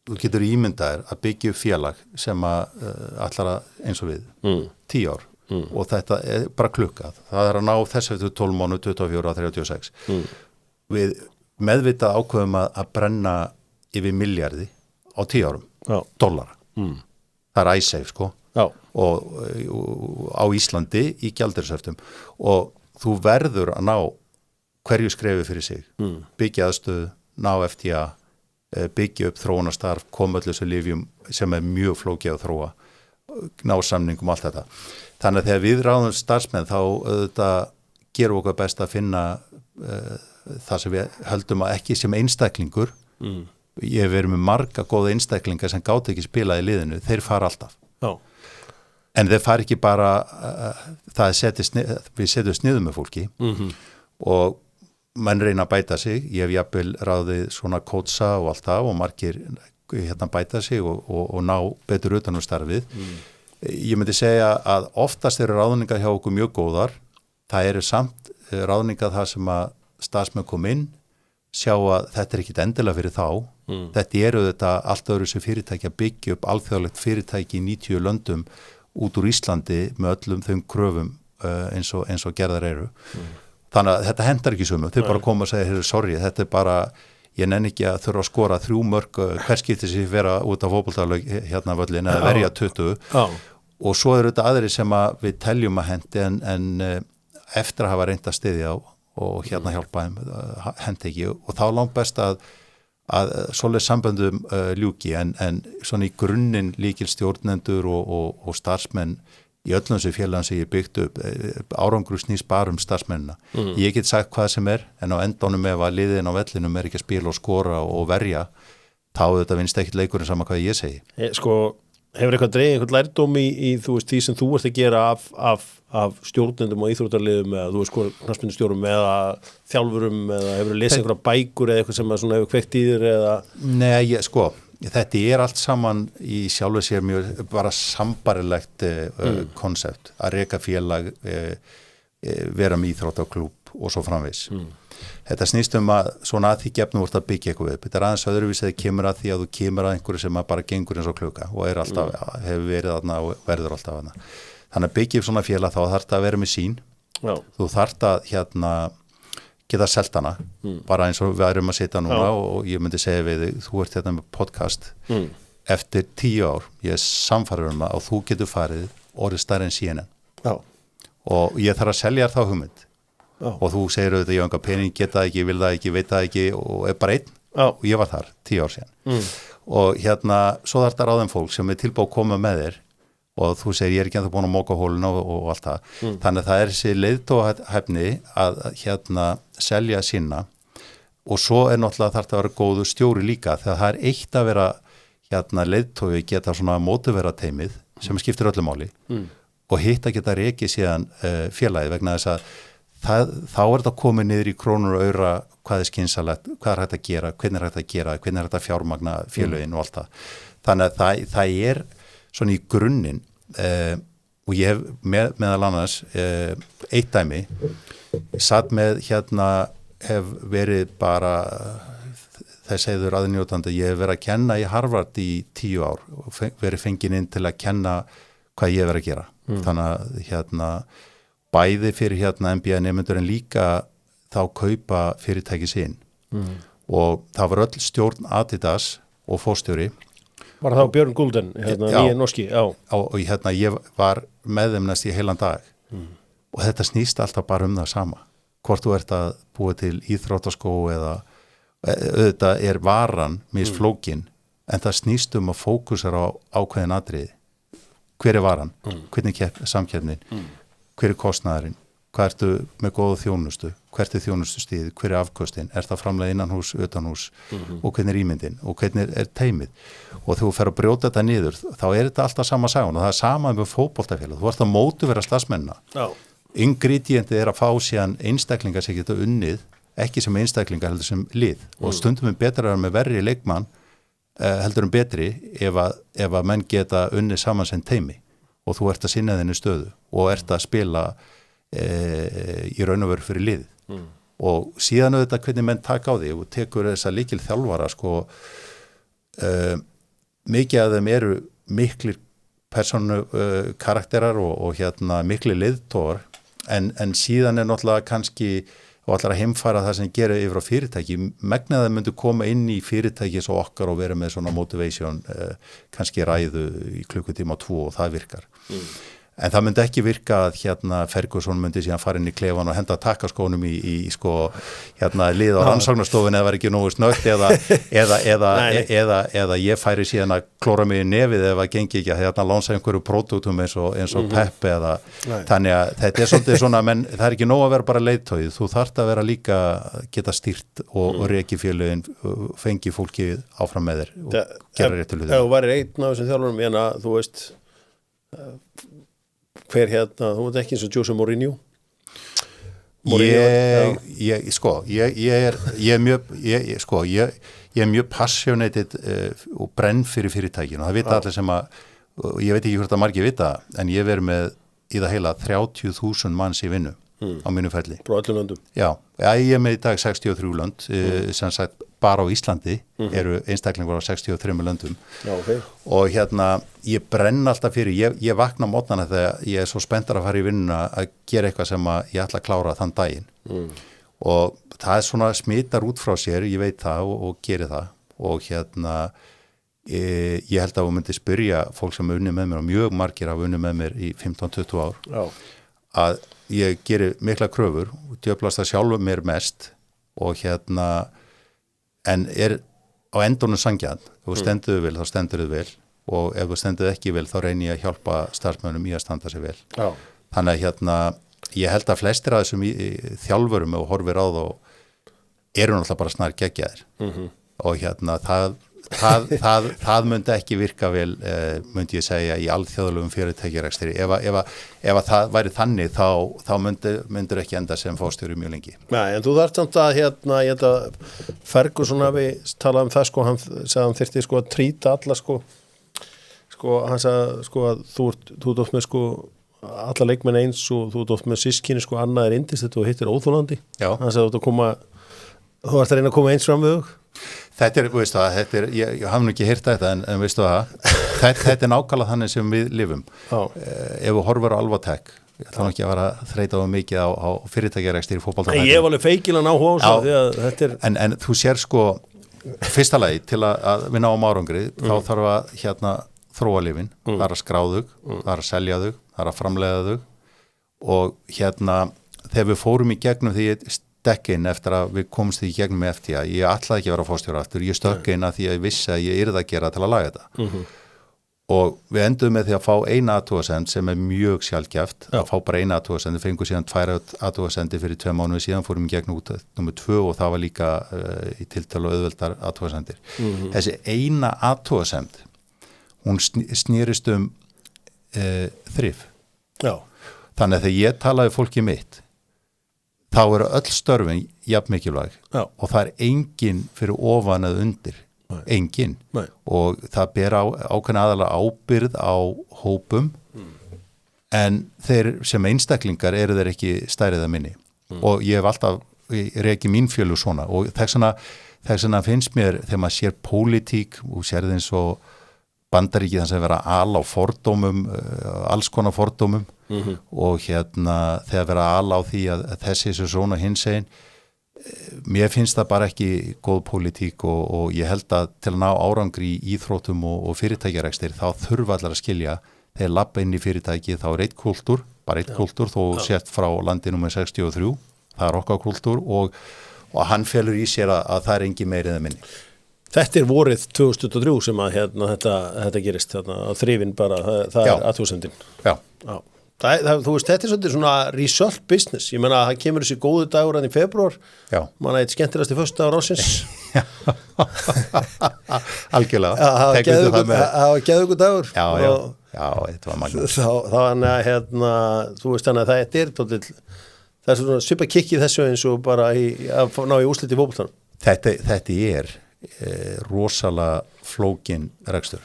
þú getur ímyndaðir að byggja upp félag sem að allar eins og við 10 ár og þetta er bara klukkað það er að ná þessu 12 mánu 24 og 36 við meðvitað ákveðum að brenna yfir milljarði á 10 árum dollara það er iSafe sko og á Íslandi í gjaldeyrisöftum og þú verður að ná hverju skrefi fyrir sig byggja aðstöðu, ná FTA byggja upp þróunarstarf koma öllu þessu lyfjum sem er mjög flókið að þróa ná samningum allt þetta þannig að þegar við ráðum starfsmenn þá auðvitað gerum okkur best að finna það sem við höldum að ekki sem einstaklingur ég hef verið með marga góða einstaklingar sem gátt ekki spilað í liðinu, þeir fara alltaf en þeir fara ekki bara við setjum sniðum með fólki og menn reyna að bæta sig ég hef jafnvel ráðið svona kótsa og allt það og margir bæta sig og ná betur utan úr starfið ég myndi segja að oftast eru ráðningar hjá okkur mjög góðar það eru samt ráðningar það sem að starfsmenn kom inn sjá að þetta er ekkit endilega fyrir þá þetta eru þetta allt öðru sem fyrirtæki að byggja upp alþjóðlegt fyrirtæki í 90 löndum út úr Íslandi með öllum þeim kröfum eins og gerðar eru þannig að þetta hendar ekki sumu þau bara koma og segja, sorry, þetta er bara ég nenni ekki að þurfa að skora 3 mörk hver skipti sér vera út af fótboltalaug völlin eða verja 20 og svo eru þetta aðri sem að við teljum að hendi en eftir að hafa reynt að styðja og hjálpa þeim hendi ekki og þá langt best að svoleið samböndum ljúki en svona í grunninn líkil stjórnendur og starfsmenn í öllum þessu félagum sem ég byggt upp árangur snýst bara starfsmennina ég get sagt hvað sem er en á endanum ef að liðin á vellinum er ekki að spila og skora og verja þá þetta vinst ekkit leikurinn sama hvað ég segi Hefur eitthvað dreigið eitthvað lærdóm í þú veist því sem þú ert að gera af stjórnendum og íþróttarliðum eða þú veist knattspyrnustjórum eða þjálfurum eða hefur lesið einhverja bækur eða eitthvað sem að svona hefur kveikt í þér eða Nei, þetta er allt saman í sjálfu sér mjög bara sambarilegt konsept að reka félag vera með íþróttaklúbb og svo framvegis Þetta snýst að svona að því gefnum vort að byggja eitthvað upp þetta er aðeins öðruvísi að það kemur að því að þú kemur að einhverju sem bara gengur eins og klukka og er alltaf, hefur verið þarna og verður alltaf þarna þannig að byggja upp svona félag þá þarf það að vera með sín þú þarf að geta selt hana bara eins og við erum að sitja núna og ég myndi segja við þig, þú ert með podcast eftir 10 ár ég er samfærður að þú getur farið orðið stærri en CNN og ég þarf að selja þá hugmynd og þú segir auðvitað ég hef pening, geta ekki, vil það ekki, veit það ekki og er bara einn og ég var þar 10 ár síðan og svo þarf það ráðum fólk sem er tilbúið að koma með þér og þú segir ég er ekki ennþá búin að móka hóluna og allt það þannig að það er þessi leiðtóhæfni að selja sína og svo er náttúrulega þarf það að vera góður stjóri líka þegar það er eitt að vera leiðtói geta svona mótivera teimið sem skiptir öllu máli og hitt að geta rekið síðan félagið vegna þess að þá er þetta komið niður í krónur og aura hvað er skynsalegt, hvað er hægt að gera hvernig er hægt að gera, hvernig er hægt að fjármagna félögin og allt það. Þannig að það er svona í grunninn og ég hef meðal annars eitt dæmi satt með hef verið bara þess heiður aðnjótandi, ég hef verið að kenna í Harvard í 10 ár og verið fenginn inn til að kenna hvað ég hef verið að gera. Þannig að bæði fyrir MBA nemendur en líka þá kaupa fyrirtæki sín og það var öll stjórn Adidas og fórstjóri Var það Björn Gulden, nýja norski og ég var með þeim næst í heilan dag og þetta snýst alltaf bara það sama hvort þú ert að búa til íþróttaskó eða auðvitað varan misflókin en það snýst að fókusera á ákveðin atriði. Hver varan? Hvernig samkeppnin? Hver kostnaðurinn? Hvað ertu með góða þjónustu? Hvert þjónustustíð? Hver afkostin? Er það framlega innanhús, utanhús? Og hvernig ímyndin? Og hvernig teimið? Og þú fer að brjóta þetta niður, þá þetta alltaf sama sagan og það sama með fótboltafélag. Þú ert að mótivera starfsmennina. Ingredientið að fá síðan einstaklingar sem geta unnið, ekki sem einstaklingar heldur sem lið. Og stundum betra að með verri leikmann heldur betri ef að menn geta unnið saman sem teimi og þú ert að sinna þinni stöðu og ert að spila í raun og veru fyrir liðið og síðan auðvitað hvernig menn taka á því og tekur þessa líkil þjálfara mikið af þeim eru miklir persónu karakterar og miklir leiðtogar en síðan náttúrulega kannski og allar að heimfæra það sem gerir yfir á fyrirtæki megnaði myndu koma inn í fyrirtæki svo okkar og vera með svona motivation kannski ræðu í klukkutíma 2 og það virkar en það myndi ekki virka að Ferguson myndi síðan fara inn í klefan og henda takkaskónum í lið á rannsóknarstofun eða var ekki nógu snögt eða ég færi síðan að klóra mig í nefið ef að gengi ekki að lánsa einhverju pródúktum eins og Peppi eða þannig að þetta svolítið svona menn það ekki nóg að vera bara leiðtogi þú þarft að vera líka geta stýrt og reki félögin fengi fólki áfram með þér og gera réttu hluti. Ef þú værir einn af þessum þjálfurum þú veist hver þú veit ekki eins og Jose Mourinho ég er mjög passionated og brenn fyrir fyrirtækinu og það vita allir sem að ég veit ekki hvort að margir vita en ég verið með í það heila 30.000 manns í vinnu á mínu ferli. Frá öllum löndum? Já, ég er með í dag 63 lönd sem sagt bara á Íslandi eru einstaklingar á 63 löndum og ég brenn alltaf fyrir, ég vakna á mótnana þegar ég er svo spenntur að fara í vinnuna að gera eitthvað sem að ég ætla að klára þann daginn og það er svona smitar út frá sér, ég veit það og geri það og ég held að þú myndi spyrja fólk sem unni með mér og mjög margir hafa unni með mér í 15-20 ár að ég geri mikla kröfur og djöflast það sjálfur mér mest og en á endunum sanngjarn ef þú stendur vel, þá stendur þið vel og ef þú stendur ekki vel, þá reynir ég að hjálpa starfsmönnum í að standa sig vel þannig að ég held að flestir af þessum þjálfurum og horfir á þá eru náttúrulega bara snar geggjaðir og það myndi ekki virka vel myndi ég segja í alþjóðlegum fyrirtækjarekstri ef það væri þannig þá myndir ekki enda sem fórstjóri mjög lengi. Nei, en þú þarft samt að ég held að Ferguson hafi talað það hann sagði hann þyrfti að trýta alla hann sagði að þú ert oft með alla leikmenn eins og þú ert oft með sískinni annað er indist og hittir óþólandi hann sagði þú ert að reyna að koma eins fram við þau Þetta er, ég haf nú ekki heyrt þetta en veistu það, þetta er nákvæmlega þannig sem við lifum. Ef við horfum á Alvatek, ég ætla nú ekki að vera þreyta á mikið á fyrirtækjarekstir í fótbolta. Ég hef alveg feikilega áhuga á þetta. En þú sér fyrsta lagi til að vinna á árangri, þá þarf að þróa lyfin, það er að skráðu, það er að selja þau, það er að framleiða þau og þegar við fórum í gegnum því stökk inn eftir að við komumst í gegnum með FTA, ég ætlaði ekki að vera fórstjóri aftur, ég stökk inn að því að ég vissi að ég yrði að gera til að laga þetta og við enduðum með því að fá eina athugasemd sem er mjög sjaldgæft að fá bara eina athugasemd, við fengum síðan 2 athugasemdi fyrir 2 mánuði síðan, fórum í gegnum út nummer 2 og það var líka í tiltölu auðveldar athugasemdir. Þessi eina athugasemd, hún snýrist þrif. Þannig að þegar ég talaði fólki mitt þá eru öll störfin jafn mikilvæg og það er engin fyrir ofan eða undir, engin og það ber ákveðna aðalega ábyrgð á hópum en þeir sem einstaklingar eru þeir ekki stærrið að minni og ég hef alltaf rekið mín fjölu svona og þess vegna finnst mér þegar maður sér pólitík og sér það eins og Bandaríki þannig að vera á fordómum, alls konar fordómum og þegar vera á því að þessi er svona hinsegin, mér finnst það bara ekki góð pólitík og ég held að til að ná árangri í íþróttum og fyrirtækjarekstir þá þurfa allar að skilja þegar labba inn í fyrirtæki þá er eitt kultúr, bara eitt kultúr þó sért frá landi nummer 63, það er okkar kultúr og hann felur í sér að það engin meiri eða minni. Þetta vorið 2023 sem að þetta gerist að þrifin bara, það aðtjóðsendin. Já. Þú veist, þetta svolítið svona result business, ég meina að það kemur þessi góðu dagur í februar, manna eitt skemmtilegast í föstudagur ársins. Algjörlega. Það var geðugur dagur. Já, þetta var magnað. Þannig þú veist þannig að þetta það er svona svipa kikkið þessu eins og bara að ná í úrslit í fótboltanum. Þetta er rosalega flókin rekstur.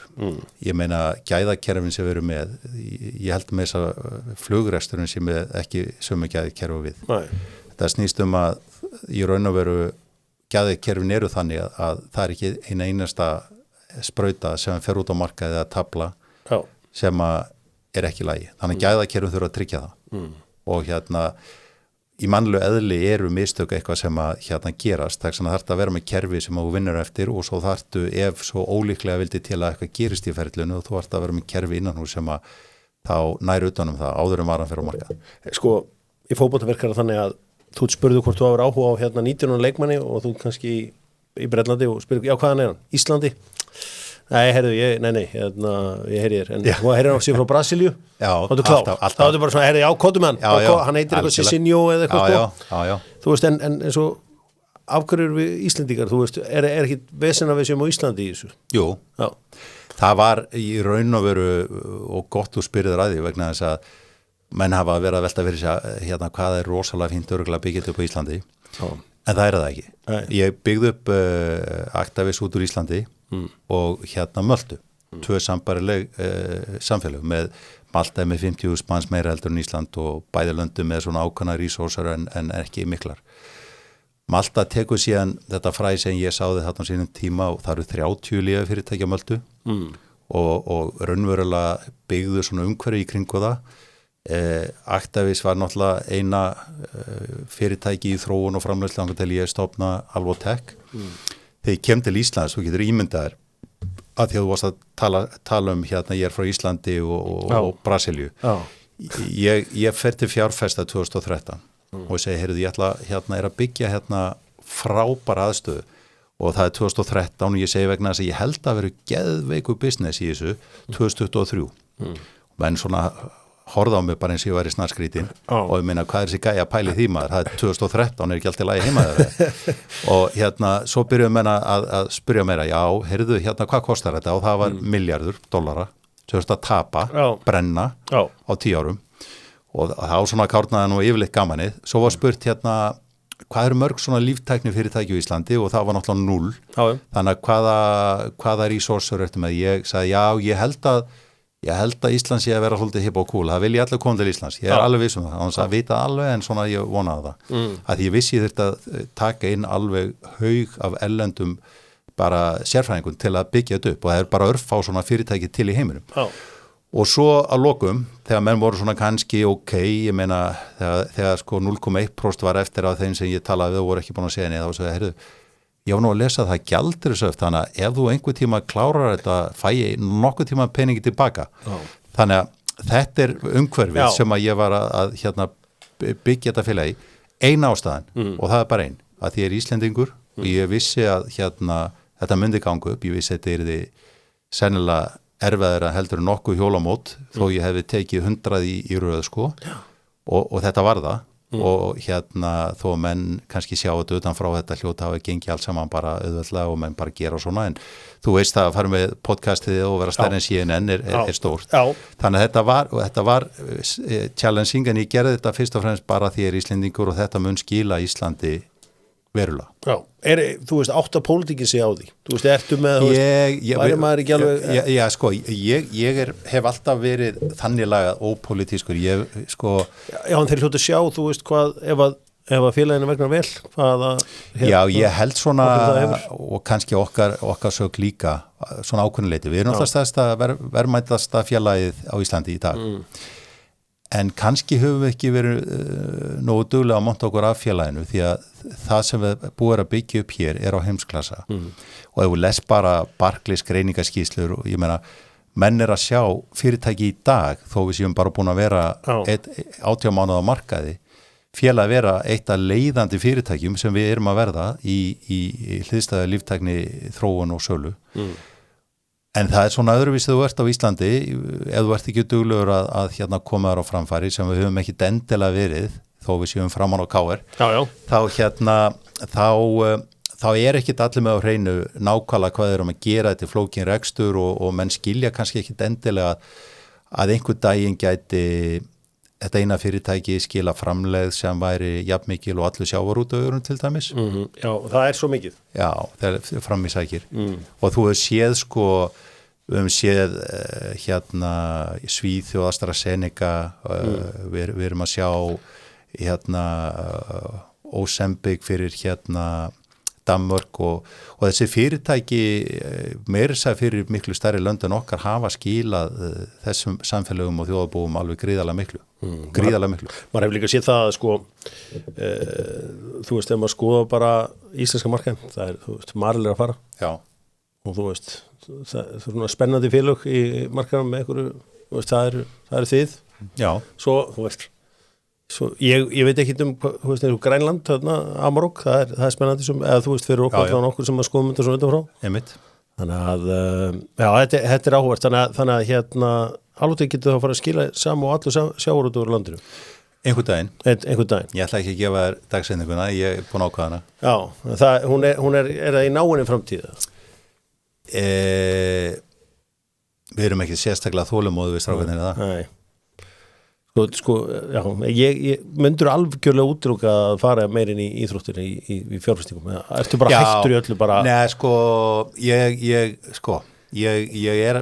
Ég meina gæðakerfin sem við erum með, ég held með þess að flugreksturinn sem er ekki sömu gæðakerfi við. Það snýst að í raun og veru gæðakerfin eru þannig að það er ekki eina einasta sprauta sem fer út á markaði eða tabla sem er ekki í lagi. Þannig gæðakerfin þurfa að tryggja það. Og í mannlegu eðli eru mistök eitthvað sem að gerast, þess að þarf að vera með kerfi sem þú vinnur eftir og svo þarftu ef svo ólíklega vildi til að eitthvað gerist í ferlinu og þú þarft að vera með kerfi innan hús sem að þá nær utanum það áður varan fyrir á markað. Sko, í fótbolta virkar það þannig að þú spurðu hvort þú hefur áhuga á 19 leikmanni og þú kannski í Bretlandi og spurðu, já hvaðan er hann? Íslandi? Nei, heyrðu, ég heyri þér, en þú heyrir hann sér frá Brasilíu, þá ertu klár, þá ertu bara svona, heyrðu, já, kótum hann heitir eitthvað Cicinho eða eitthvað, þú veist, en svo af hverju eru við Íslendingar, þú veist, er ekki vesen að við séum á Íslandi í þessu? Jú, það var í raun og veru og gott þú spyrðir að því vegna þess að menn hafa verið að velta fyrir sig hvað er rosalega fínt örugglega byggt upp á Íslandi, en það er það ekki. Ég byggði upp Actavis út úr Íslandi og Möltu, tvö sambarileg samfélag með Malta með 50.000 manns meira heldur en Ísland og bæði löndum með svona ákvæmna resursar en ekki miklar. Malta tekur síðan þetta fræði sem ég sáði þarna á sínum tíma og það eru 30 lyfjafyrirtæki á Möltu og raunverulega byggðu svona umhverfi í kringu það. Actavis var náttúrulega eina fyrirtæki í þróun og framleiðslu þangað til ég stofna Alvotech. Þegar ég kem til Íslands, þú getur ímyndaðir að því að þú varst að tala um ég er frá Íslandi og Brasilíu. Ég fer til fjárfesta 2013 og ég segi, heyrðu, ég ætla er að byggja frábæra aðstöðu og það er 2013 og ég segi vegna þess að ég held að veru geðveiku business í þessu 2023. Menn svona horfði á mig bara eins og ég væri snarskrítin og ég meina hvað er þessi gæja pæli því maður, það er 2013 er ekki alltaf lagi heima þeirra og svo byrjuðum menna að spyrja meira, já, heyrðu, hvað kostar þetta og það var $miljardur sem þú veist að tapa, brenna á 10 árum og þá svona kárnaði nú yfirleitt gamanið, svo var spurt hvað eru mörg svona líftækni fyrirtæki í Íslandi og það var náttúrulega 0 þannig að hvaða resursur ertu með, ég sagði já, ég held að Íslands sé að vera svolítið hipp og cool, það vil ég allir koma til Íslands, ég er alveg viss um það, þannig að vita alveg en svona ég vonaði það, að ég vissi ég þurfti að taka inn alveg haug af erlendum bara sérfræðingum til að byggja þetta upp og það er bara örfá svona fyrirtæki til í heiminum. Og svo að lokum, þegar menn voru svona kannski ég meina þegar sko 0,1% var eftir af þeim sem ég talaði við og voru ekki búin að segja neða og svo heyrðu, ég var nú að lesa það gjaldeyrisöft, þannig að ef þú einhver tíma klárar þetta, fæ ég nokkuð tíma peningi tilbaka. Þannig að þetta er umhverfið sem að ég var að byggja þetta félagi, ein ástæðan og það er bara ein, að því ég er Íslendingur og ég vissi að þetta myndi ganga upp, ég vissi að þetta er því sennilega erfiðara heldur en nokkuð hjólamót þó ég hefði tekið 100 í röð sko og þetta var það og þó að menn kannski sjá þetta utanfrá þetta hljóta hafa gengið allt saman bara auðveldlega og menn bara gera svona en þú veist að fara með podcastið og vera stærri en CNN er stórt. Þannig að þetta var challenging en ég gerði þetta fyrst og fremst bara því ég er Íslendingur og þetta mun skila Íslandi verulega. Já, þú veist, átt að pólitíkin sé á því. Þú veist, ertu með, væri maður ekki alveg... Já, sko, ég hef alltaf verið þannig lagað ópolítískur, Já, en þeir hljótu sjá, þú veist, hvað, ef að félaginu vegnar vel, hvaða... Já, ég held svona, og kannski okkar sög líka, svona ákveðnuleiti. Við erum alltaf stærsta, verðmætasta félagið á Íslandi í dag. En kannski höfum við ekki verið nógu duglega að monta okkur af félaginu því að það sem við búum að byggja upp hér er á heimsklassa og ef við les bara Barclays greiningaskýrslur og ég meina menn er að sjá fyrirtæki í dag þó við séum bara búin að vera 18 mánuð á markaði félag vera eitt af leiðandi fyrirtækjum sem við erum að verða í hliðstæðu líftækni þróun og sölu. En það er svona öðruvísi þú ert á Íslandi, ef þú ert ekki duglegur að hérna koma þar á framfæri sem við höfum ekki endilega verið, þó við séum framan á KR, þá ekkit allir með á hreinu nákvæmlega hvað erum að gera þetta flókin rekstur og menn skilja kannski ekkit endilega að einhver daginn gæti þetta eina fyrirtæki skila framlegð sem væri jafnmikil og allir sjávarútvegurinn til dæmis. Já, það er svo mikið. Já, það er fram í sækir. Og þú hefur séð sko, við höfum séð hérna Svíþjóð, AstraZeneca, við erum að sjá hérna Ozempic fyrir hérna Danmörk og þessi fyrirtæki meira þess að fyrir miklu stærri lönd en okkar hafa skilað þessum samfélögum og þjóðarbúum alveg gríðarlega miklu. Maður hefur líka séð það sko, þú veist, ef maður skoða bara íslenska markaðin, það þú veist, Marel að fara. Já. Og þú veist, það er svona spennandi félög í markaðum með einhverju, þú veist, það eru þið. Já. Svo, þú veist, ég veit ekki þú veist, Grænland, Amarok, það er spennandi sem, eða þú veist, fyrir okkur sem að skoðum þetta svona utanfrá. Einmitt. Þannig að, já, þetta er áhugavert, þannig að hérna, alveg getur það að fara að skila saman og allir sjávarútvegur landinu. Einhvern daginn. Ég ætla ekki að gefa þér dagsendinguna, ég er búin að ákvaða hana. Já, hún er það í náinni framtíða? Við erum ekki sérstaklega þolinmóðu við strákarnir það. Nei. Sko, já, ég myndur algjörlega útiloka að fara meirinn í íþróttinni í fjárfestingum. Ertu bara hættur í öllu bara? Nei, sko, ég er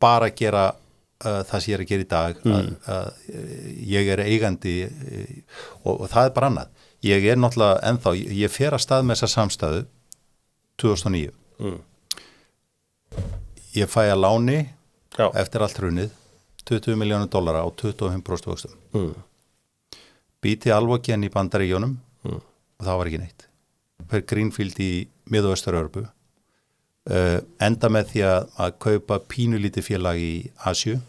bara að gera það sem ég er að gera í dag. Ég er eigandi og það er bara annað. Ég er náttúrulega ennþá, ég fer að stað með þessa samstæðu 2009. Ég fæ að láni eftir allt hrunið $20 miljónir á 25% vöxtum. Býti alvoken í Bandaríkjónum og það var ekki neitt. Per Greenfield í Mið- og Austur-Evrópu. Enda með því að kaupa pínulítið félag í Asíu,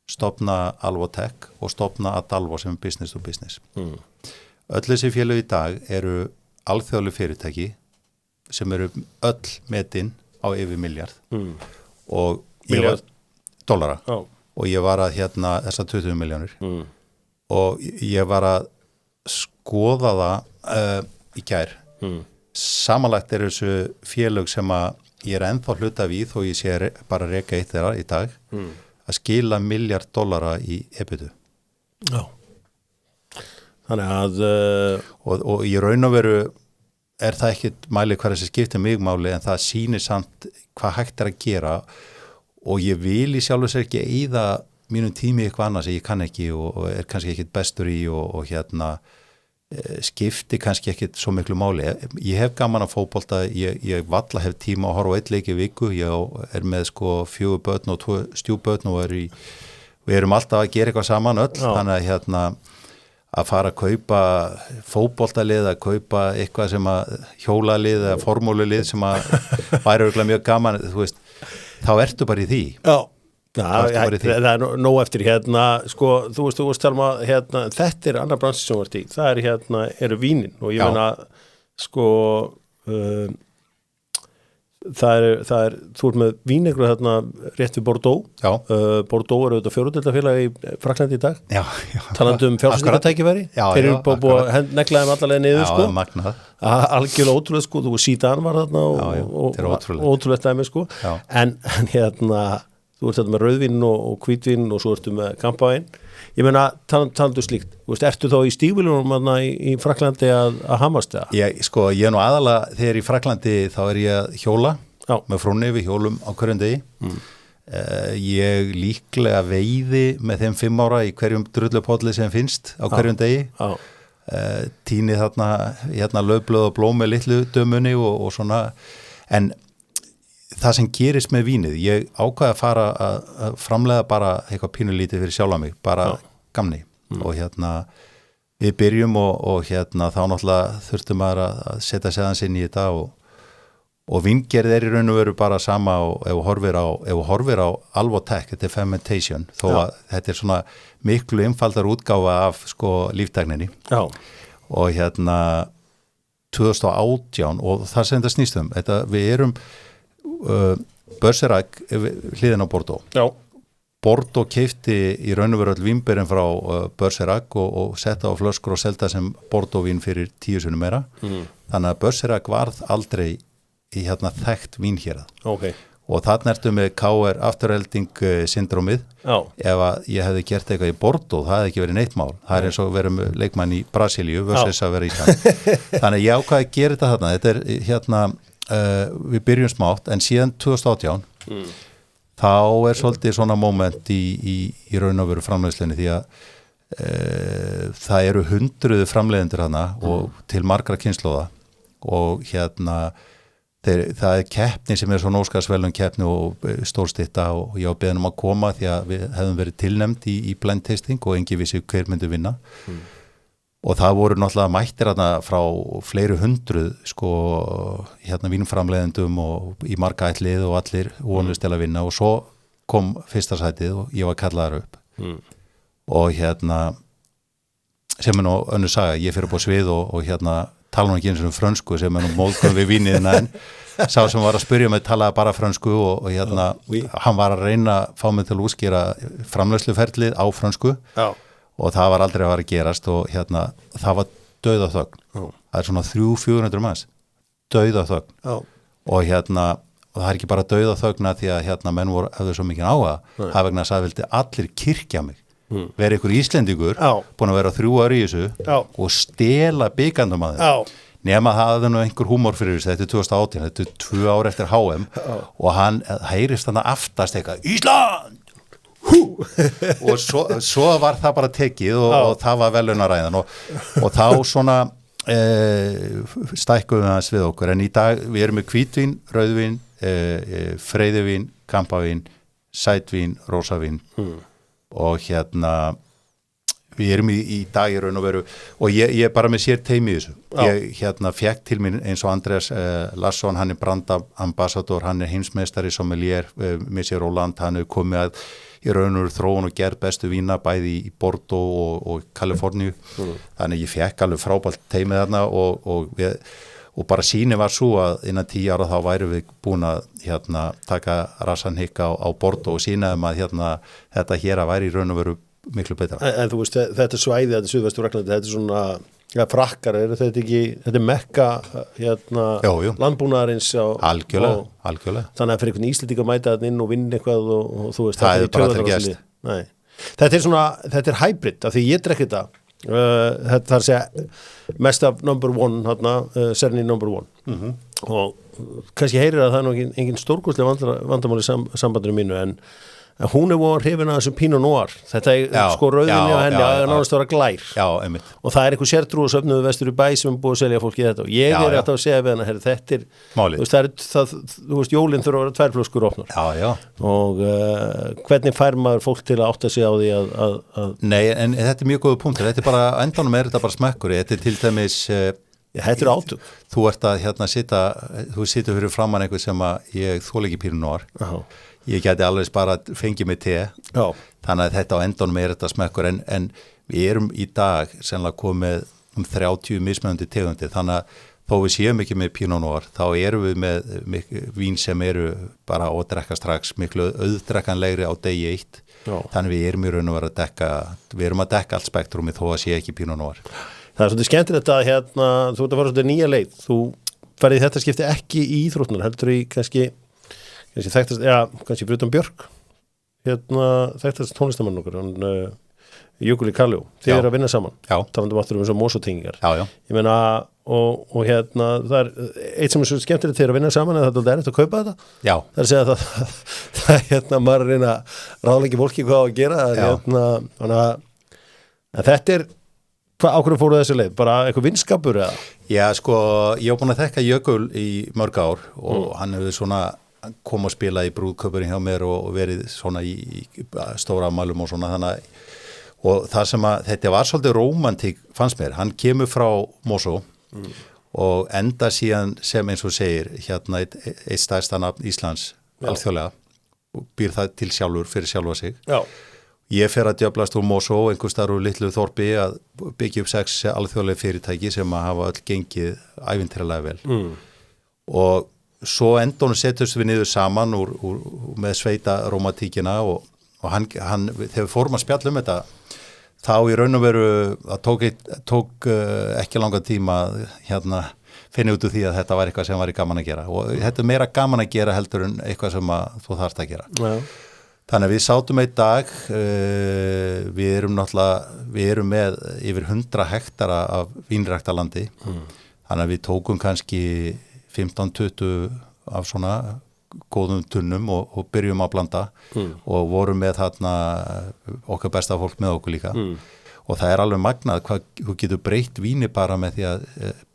stofna Alvotech og stofna Adalvo sem business to business. Öll þessi félög í dag eru alþjóðleg fyrirtæki sem eru öll metin á yfir miljard og dollara. Og ég var að hérna þessar 20 miljónir og ég var að skoða það í gær. Samanlagt eru þessu félög sem að ég er ennþá hluta við og ég sé bara reka eitt þeirra í dag að skila $1 miljard í EBITDA. Já. Þannig að og í raun og veru er það ekkit mæli hvað þessi skiptir mig máli en það sýnir samt hvað hægt er að gera og ég vil í sjálfu sér ekki eyða mínum tími eitthvað annað sem ég kann ekki og er kannski ekkit bestur í og hérna skipti kannski ekkit svo miklu máli. Ég hef gaman að fótbolta, ég valla hef tíma að horfa á 1 leik í viku, ég er með sko 4 börn og 2 stjúbörn og við erum alltaf að gera eitthvað saman öll, þannig að hérna að fara að kaupa fótboltalið, að kaupa eitthvað sem að hjólalið eða formúlulið sem að væri örugglega mjög gaman, þú veist, þá ertu bara í því. Það er nóg eftir hérna, sko, þú veist Telma, hérna, þetta er annar bransi sem vart í, það er hérna, eru vínin og ég meina, sko, það er, þú ert með vínegrur hérna rétt við Bordeaux. Bordeaux eru auðvitað fjórðdeildafélag í Fraklandi í dag. Talandi fjárfestingartækifæri, þeir eru búið að negla þeim allalega niður, sko. Magnað. Algjörlega ótrúlega, sko, þú síðan var þarna og ótrúlega dæmi, sko. En hérna, þú ert þetta með rauðvín og hvítvín og svo ertu með kampavín. Ég meina, talandu slíkt, ertu þá í stígvélunum í Fraklandi að hamast það? Ég er nú aðalega, þegar í Fraklandi þá er ég að hjóla með frúnni við hjólum á hverjum degi. Ég líklega veiði með þeim 5 ára í hverjum drullupolli sem finnst á hverjum degi. Tíni þarna, hérna laufblöð og blóm með litlu dömunni og svona, en það sem gerist með vínið, ég ákvaði að fara að framleiða bara eitthvað pínulítið fyrir sjálfa mig, bara gamni og hérna við byrjum og hérna þá náttúrulega þurftum maður að setja sig aðeins inn í þetta og vingerð í raun og veru bara sama og ef þú horfir á Alvotech, þetta fermentation, þó að þetta svona miklu einfaldar útgáfa af sko líftækninni. Já. Og 2018 og það sem þetta snýst þetta, við erum Bergerac hliðin á Bordeaux. Já. Bordeaux keipti í raun og veru öll vínberin frá Bergerac og setta á flöskur og selta sem Bordeaux vín fyrir 10 sinnum meira. Þannig að Bergerac varð aldrei í þekkt vín hér. Okay. Og þarna ertu með KR afturhelding syndrómið. Ef að ég hefði gert eitthvað í Bordeaux, það hefði ekki verið neitt mál. Það eins og verið með leikmann í Brasilíu versus að vera í Ísland. Þannig ég ákvað að gera þetta þarna. Þetta við byrjum smátt, en síðan 2018 þá svolítið svona moment í raun og veru framleiðslunni því að það eru 100 framleiðendur hana og til margra kynslóða og það keppni sem svo Óskarsverðlaun keppni og stórstytta og ég á beðin að koma því að við hefðum verið tilnefnd í blind tasting og engin vissi hver myndi vinna og það voru náttúrulega mættir frá fleiri 100 sko vínframleiðendum og í marga ætlið og allir vonust til að vinna og svo kom fyrsta sætið og ég var kallaður upp og sem nú önnur saga, ég fyrir upp á svið og tala nú ekki eins og frönsku sem nú móðgum við víniðina en sá sem var að spyrja mig talaði bara frönsku og hann var að reyna að fá mig til að útskýra framleiðsluferlið á frönsku og það var aldrei að vera að gerast og það var dauðaþögn. Það svona 300-400 manns dauðaþögn og það ekki bara dauðaþögna því að menn hefðu svo mikið áhuga, það vegna að það vildi allir kirkja mig vera ykkur Íslendingur búin að vera 3 ára í þessu og stela bikandum að þeim nema það hafði nú einhver húmor fyrir þessu, þetta 2018, þetta 2 ár eftir HM og hann heyrist þannig aftast eitthvað Ísland og svo var það bara tekið og það var velunarræðan og þá svona stækkuðum við hans við okkur en í dag við erum með hvítvín, rauðvín freyðivín, kampavín sætvín, rósavín og við erum í dag í raun og veru og ég bara með sér teimi í þessu ég fekk til mín eins og Andreas Larsson, hann brandambassador, hann heimsmeistari sommelier Monsieur Roland, hann hefur komið að í raun og þróun og gerð bestu vína bæði í Bordeaux og Kaliforníu þannig ég fekk alveg frábært teimið þarna og bara sýni var svo að innan 10 ára þá væru við búin að taka rassan hikka á Bordeaux og sýnaðum að þetta hér að væri í raun og veru miklu betra. En þú veist, þetta svæði, þetta Suðvestur-Frakklandi, þetta svona frakkar, þetta ekki, þetta mekka landbúnaðarins algjörlega. Þannig að fyrir einhvern Íslendinga mæta þetta inn og vinna eitthvað og þú veist, það er bara allir gerst. Þetta er hybrid, af því ég drekk þetta það er að segja mest af number one, Cerny number one og kannski heyrir að það er engin stórkostlega vandamáli sambandinu mínu en hún voru hrifin að þessu Pinot Noir þetta sko rauðinni á henni að nánast vera glær og það eitthvað sértrúa söfnuðu vestur í bæ sem búið að selja fólki þetta og ég alltaf að segja við hana þetta þú veist jólinn þurfa að vera 2 flöskur opnar og hvernig fær maður fólk til að átta sig á því að Nei, en þetta mjög góðu punktur, þetta bara endanum þetta bara smekkur, þetta til dæmis þetta átug þú ert að þú situr fyrir framan einhver sem að ég þoli ekki Pinot Noir ég geti alveg bara fengið mig te þannig að þetta á endunum þetta smekkur en við erum í dag sennilega komið 30 mismunandi tegundir þannig að þó við séum ekki með Pinot Noir þá erum við með vín sem eru bara að drekka strax miklu auðdrekkanlegri á degi 1 þannig við erum í raun og vera að dekka allt spektrumi þó að sé ekki Pinot Noir. Það er svolítið skemmtilegt að þú ert að fara svolítið nýja leið þú ferði þetta skipti ekki í íþróttunar heldur í kannski þekktast, kannski fyrir utan Björk þekktast tónlistamann okkur Jökuli Kaljó, þið eru að vinna saman talandum aftur eins og mósotengingar ég meina og það er eitt sem er svo skemmtilegt þegar að vinna saman að þetta er eftir að kaupa þetta það er að segja að það maður reyna ráðleiki fólki hvað á að gera þannig að þetta er á hverju fóru þessi leið, bara eitthvað vinskapur eða? Já sko, ég hef búin að þekka Jökul í mörg ár og hann hefur svona kom að spila í brúðköpurinn hjá mér og verið svona í stóra afmælum og svona þannig og það sem að þetta var svolítið rómantík fannst mér, hann kemur frá Mosó og enda síðan sem eins og segir hérna eitt stærsta nafn Íslands alþjóðlega og býr það til sjálfur fyrir sjálfa sig. Já. Ég fer að djöflast úr Mosó, einhvers staðar úr litlu þorpi að byggja upp 6 alþjóðlega fyrirtæki sem að hafa öll gengið ævintýralega vel. Og svo endónu setjumst við niður saman með sveita rómatíkina og hann þegar við fórum að spjalla þetta þá í raun og veru það tók ekki langa tíma hérna finna út úr því að þetta var eitthvað sem var gaman að gera og þetta meira gaman að gera heldur en eitthvað sem að þú þarft að gera. Já. Þannig að við sátum einn dag, við erum með yfir 100 hektara af vínræktarlandi, þannig að við tókum kannski 15-20 af svona góðum tunnum og byrjum að blanda og vorum með þarna okkar besta fólk með okkur líka og það alveg magnað hvað þú getur breytt víni bara með því að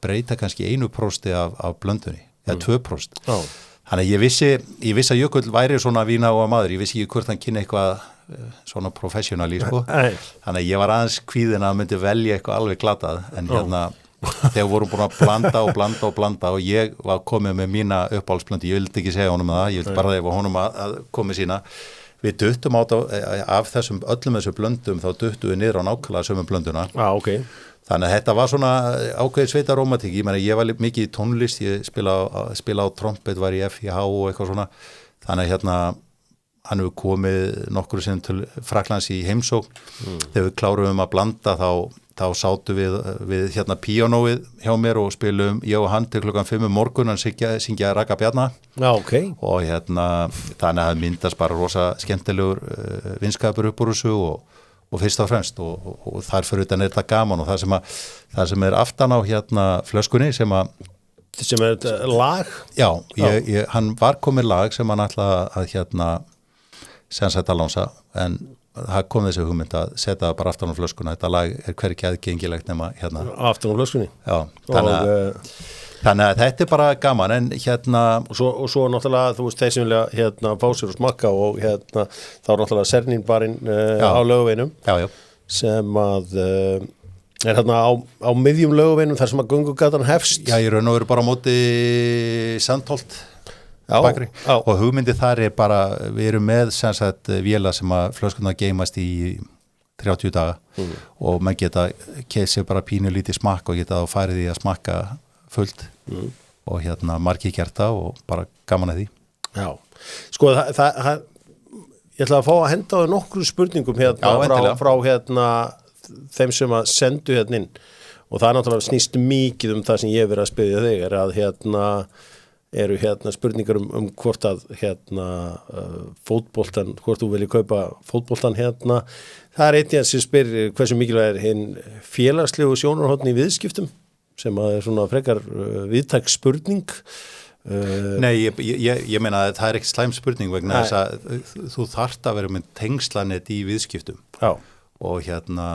breyta kannski 1% af blöndunni, eða 2%. Já. Þannig að ég vissi að Jökull væri svona vína og maður, ég vissi ekki hvort hann kynni eitthvað svona professionali, sko. Þannig að ég var aðeins kvíðin að myndi velja eitthvað alveg glatað, en hérna þegar vorum búin að blanda og ég var komið með mína uppáhaldsblöndu, ég vildi ekki segja honum það, ég vildi bara þegar honum að komi sína. Við duttum af öllum þessu blöndum, þá duttum við niður á nákvæmlega sömu blönduna. Ok. Þannig að þetta var svona ákveðið sveita rómatík, ég var mikið í tónlist, ég spila á trompet, var í FIH og eitthvað svona, þannig að hérna hann hefur komið nokkru sinnum til Frakklands í heimsókn, þegar við kláruðum að blanda þá sátu við hérna píanóið hjá mér og spilum ég og hann til klukkan 5 morgun, hann syngja Raka Bjarna. Já, ok. Og hérna þannig að myndast bara rosa skemmtilegur vinskapur upp úr þessu og fyrst og fremst og þar fyrir utan þetta gaman og það sem aftan á hérna flöskunni sem þetta lag? Já, hann var komið lag sem hann ætlaði að hérna sem sagt að lánsa en það kom þessi hugmynd að setja það bara aftan á flöskuna, þetta lag hvergi aðgengilegt nema hérna. Aftan á flöskunni? Já, þannig að þetta bara gaman en hérna og svo náttúrulega þú veist þeir sem vilja hérna fá sér og smakka og hérna þá náttúrulega Sernín-barinn á Laugaveinum sem að hérna á miðjum Laugaveinum þar sem að göngugatan hefst. Já, ég raun og veru bara á móti Sandholt bakri og hugmyndi þar bara við erum með sem sagt véla sem að flöskunna geymast í 30 daga og menn geta kesið bara pínu lítið smakk og geta þá farið í að smakka fullt og hérna margir gert það og bara gaman að því. Já, sko ég ætla að fá að henda á nokkru spurningum hérna frá hérna þeim sem að sendu hérna inn og það náttúrulega snýst mikið það sem ég verið að spyrja þig að hérna eru hérna spurningar hvort að hérna fótboltan, hvort þú vilji kaupa fótboltan hérna, það einn sem spyr hversu mikilvæg hinn félagslegu sjónarhorn í viðskiptum sem að svona frekar viðtæk spurning. Nei, ég meina að það ekki slæm spurning vegna þess að þú þarft að vera með tengslanett í viðskiptum. Já. Og hérna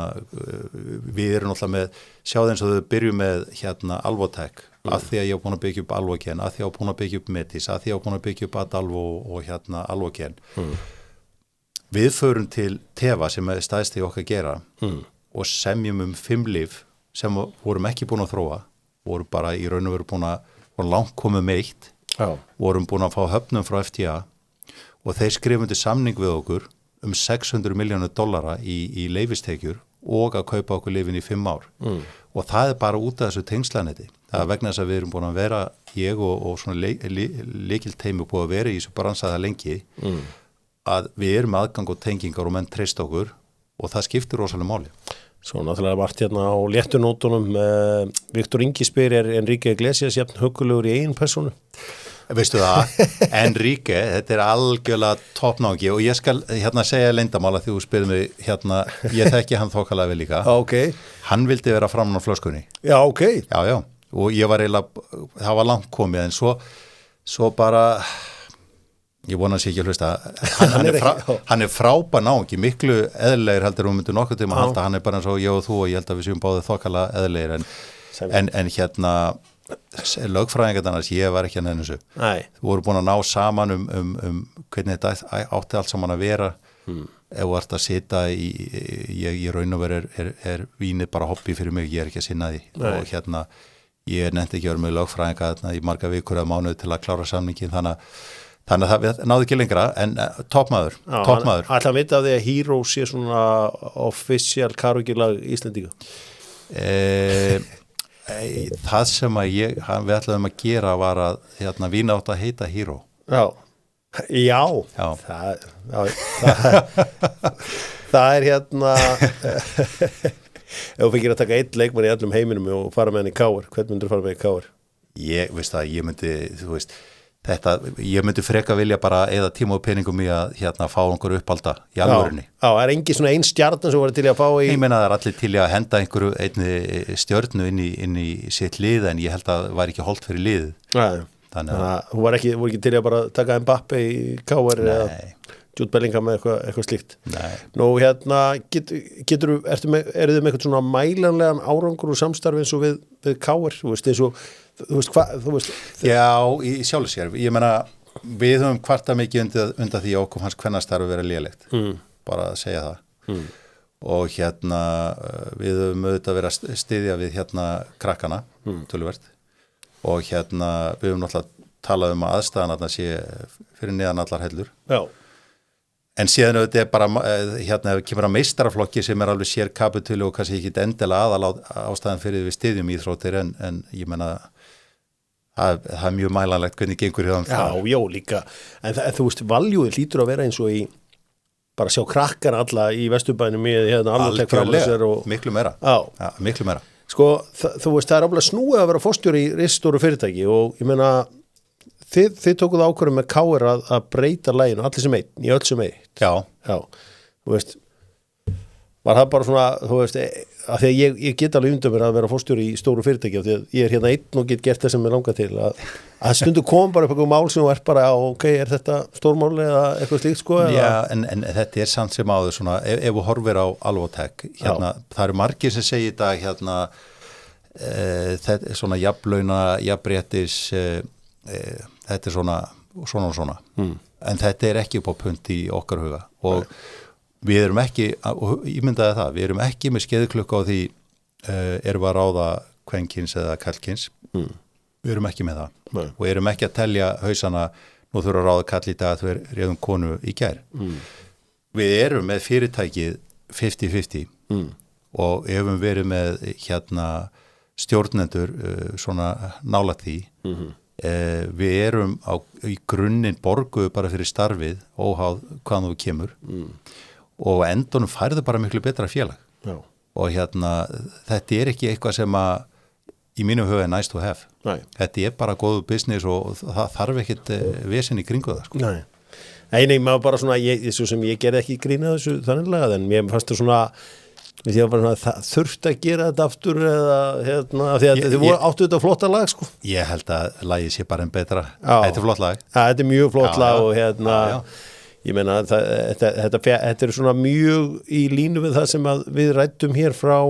við erum alltaf með, sjáðu eins og þau byrjum með hérna Alvotech, að því að ég á búin að byggja upp Alvogen, að því að ég á búin að byggja upp Metis, að því að ég á búin að byggja upp Adalvo og hérna Alvogen. Við förum til Teva sem er stæðst í okkar gera og semjum 5 lyf sem vorum ekki búin að þróa, vorum bara í raun og veru búin að langt komið með eitt, vorum búin að fá höfnum frá FTA og þeir skrifundi samning við okkur $600 milljónir í leyfistekjur og að kaupa okkur lyfin í 5 ár og það bara út af þessu tengslanetti. Það er vegna þess að við erum búin að vera, ég og svona lykilteimi búin að vera í þessu bransaða lengi að við erum aðgang og tengingar og menn treyst okkur og það skiptir rosalega máli. Svo náttúrulega vart hérna á léttunótunum Viktor Ingi spyr Enrique Iglesias jafn huggulegur í eigin persónu? Veistu það, Enrique, þetta algjörlega toppnáki og ég skal hérna segja leyndamála því þú spyrir mig hérna, ég þekki hann þokkalega vel líka. Okay. Hann vildi vera framan á flöskunni. Já, ok. Já, og ég var eiginlega, það var langt komið en svo bara ég vona að sé ekki að hlusta hann er frábær náungi, miklu eðlilegir heldur myndu nokkuð tíma halda, hann er bara eins og ég og þú og ég held að við séum báðið þokkalega eðlilegir en hérna lögfræðingarnars, ég var ekki að nefna þessu. Þú voru búin að ná saman hvernig þetta átti allt saman að vera ef þú ert að sita ég raun og veru er vínið bara hobby fyrir mig, ég er ekki að sinna því og hérna ég nefndi ekki að vera með lögfræðinga þarna í marga vikur eða mánuð til að klára samningin þannig að það náði ekki lengra en toppmaður Ætla að vita af því að Hero sé svona official karaoke-lag Íslendinga það sem að við ætlaðum að gera var að vína átt að heita Hero Já. Það er ef þú fengir að taka einn leikmann í allum heiminum og fara með hann í KR, hvern myndur fara með í KR? Ég myndi freka vilja bara eða tíma og peningum í að fá einhverju uppálda í alvörunni. Já, er engin svona ein stjarnan sem voru til að fá í... Ég meina það er allir til að henda einhverju einni stjörnu inn í sitt lið en ég held að það væri ekki holdt fyrir liðið. Nei, þannig að þú voru ekki til að bara taka Mbappe í KR eða Jude Bellingham með eitthvað slíkt. Nei. Nú eru þið með eitthvað svona mælanlegan árangur og samstarfi eins og við KR, þú veist hvað, Já, í sjálfu sér, ég meina við höfum kvartað mikið undan því okkur hans kvennastarfi verið lélegt, bara að segja það og við höfum auðvitað verið að styðja við krakkana, töluvert og við höfum náttúrulega talað að aðstæðan að það sé fyrir neðan allar hellur. Já. En síðan auðvitað er bara, kemur að meistaraflokki sem er alveg sér kapitölu og kannski ekki endilega aðal ástæðan fyrir við styðjum íþróttir en ég meina það er mjög mælanlegt hvernig gengur hjá það. Já, líka. En þú veist, valjúið hlýtur að vera eins og í bara sjá krakkar alla í Vesturbænum í alveg framlega og miklu meira. Já, miklu meira. Sko, þú veist, það er ábúinlega snúið að vera forstjóri í risastóru fyrirtæki og ég meina Þið tókuð ákvörðum með KR að breyta laginu, allir sem einn, í öll sem einn. Já. Þú veist, var það bara svona, þú veist, af því að ég get alveg undan mér að vera fórstjóri í stóru fyrirtæki, af því að ég er einn og get gert það sem ég langar til, að stundu kom bara upp eitthvað mál sem þú ert bara, ok, er þetta stórmál eða eitthvað slíkt, sko? Já, en þetta er samt sem áður svona, ef þú horfir á Alvotech, það eru margir sem segir þetta, þetta er svona jafnlauna, jafnréttis, þetta er svona en þetta er ekki upp á punt í okkar huga og við erum ekki ég myndaði það, við erum ekki með skeiðklukku á því erum við að ráða kvenkins eða kallkins við erum ekki með það og erum ekki að telja hausana nú þurfa að ráða kall í dag að við reyðum konu í gær við erum með fyrirtækið 50-50 og hefum verið með stjórnendur svona nálægt því við erum í grunninn borguðu bara fyrir starfið óháð hvaðan þú kemur og endunum færðu bara miklu betra félag og þetta er ekki eitthvað sem að í mínum huga er nice to have. Þetta er bara góðu business og það þarf ekkit vesen í kringu það sko. Nei, maður bara svona svo sem ég gerði ekki grína þessu þanniglega en mér fannst það svona það þurfti að gera þetta aftur eða því að þið áttu þetta flotta lag sko. Ég held að lagið sé bara en betra. Þetta er flott lag. Þetta er mjög flott lag og ég meina þetta er svona mjög í línu við það sem við ræddum hér frá